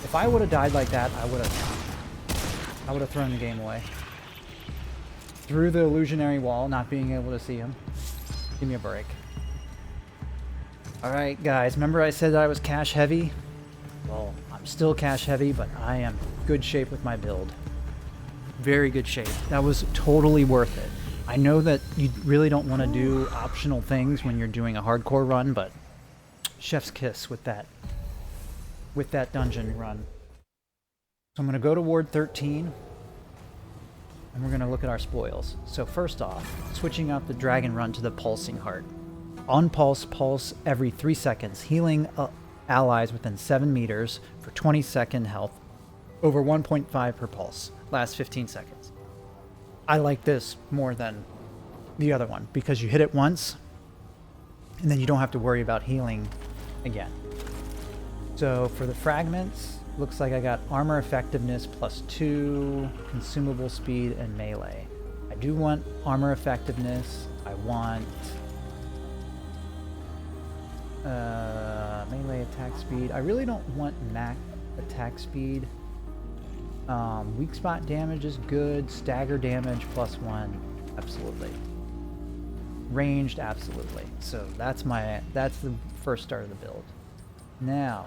If I would have died like that, I would have I would have thrown the game away. Through the illusionary wall, not being able to see him. Give me a break. Alright guys, remember I said that I was cash heavy? Well, I'm still cash heavy, but I am in good shape with my build. Very good shape. That was totally worth it. I know that you really don't want to do optional things when you're doing a hardcore run, but chef's kiss with that dungeon run. So I'm going to go to Ward 13, and we're going to look at our spoils. So first off, switching out the dragon run to the pulsing heart. On pulse every 3 seconds, healing allies within 7 meters for 20-second health, over 1.5 per pulse, lasts 15 seconds. I like this more than the other one because you hit it once, and then you don't have to worry about healing again. So for the fragments, looks like I got armor effectiveness +2, consumable speed, and melee. I do want armor effectiveness. I want melee attack speed. I really don't want max attack speed. Weak spot damage is good. Stagger damage +1, absolutely. Ranged, absolutely. So that's the first start of the build. Now,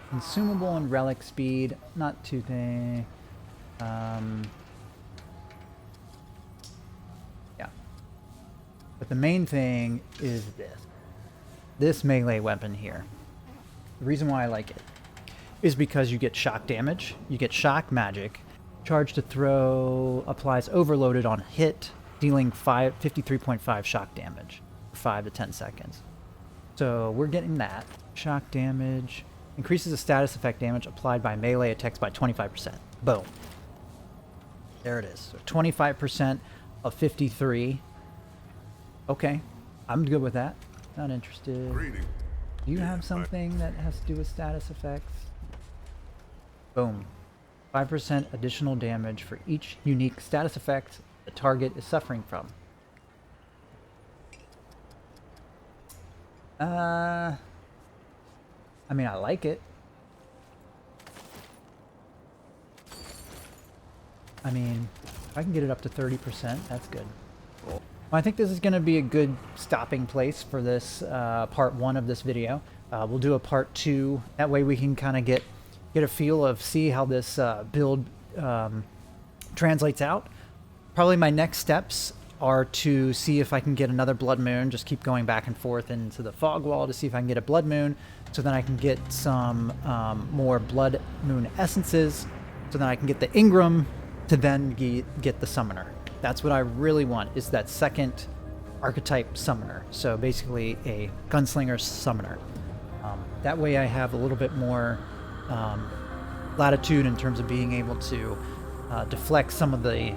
consumable and relic speed, not too thing. Yeah. But the main thing is this melee weapon here. The reason why I like it is because you get shock damage, you get shock magic, charge to throw applies overloaded on hit, dealing 53.5 shock damage for 5 to 10 seconds. So we're getting that. Shock damage increases the status effect damage applied by melee attacks by 25%. Boom. There it is. So 25% of 53. Okay, I'm good with that. Not interested. Greeting. Do you have something that has to do with status effects? Boom. 5% additional damage for each unique status effect the target is suffering from. I mean, I like it. I mean, if I can get it up to 30%, that's good. Well, I think this is going to be a good stopping place for this part 1 of this video. We'll do a part 2. That way we can kind of get a feel of see how this build translates out. Probably my next steps are to see if I can get another blood moon. Just keep going back and forth into the fog wall to see if I can get a blood moon, so then I can get some more blood moon essences, so then I can get the Ingram to then get the summoner. That's what I really want, is that second archetype summoner. So basically a gunslinger summoner. That way I have a little bit more latitude in terms of being able to deflect some of the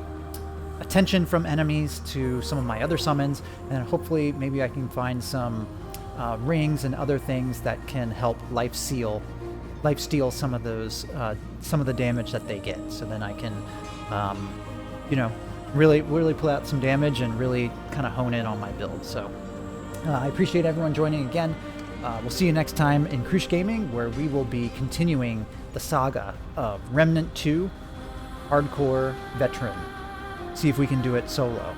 attention from enemies to some of my other summons, and hopefully maybe I can find some rings and other things that can help lifesteal some of those some of the damage that they get. So then I can you know, really pull out some damage and really kind of hone in on my build. So I appreciate everyone joining again. We'll see you next time in Krush Gaming, where we will be continuing the saga of Remnant 2 Hardcore Veteran. See if we can do it solo.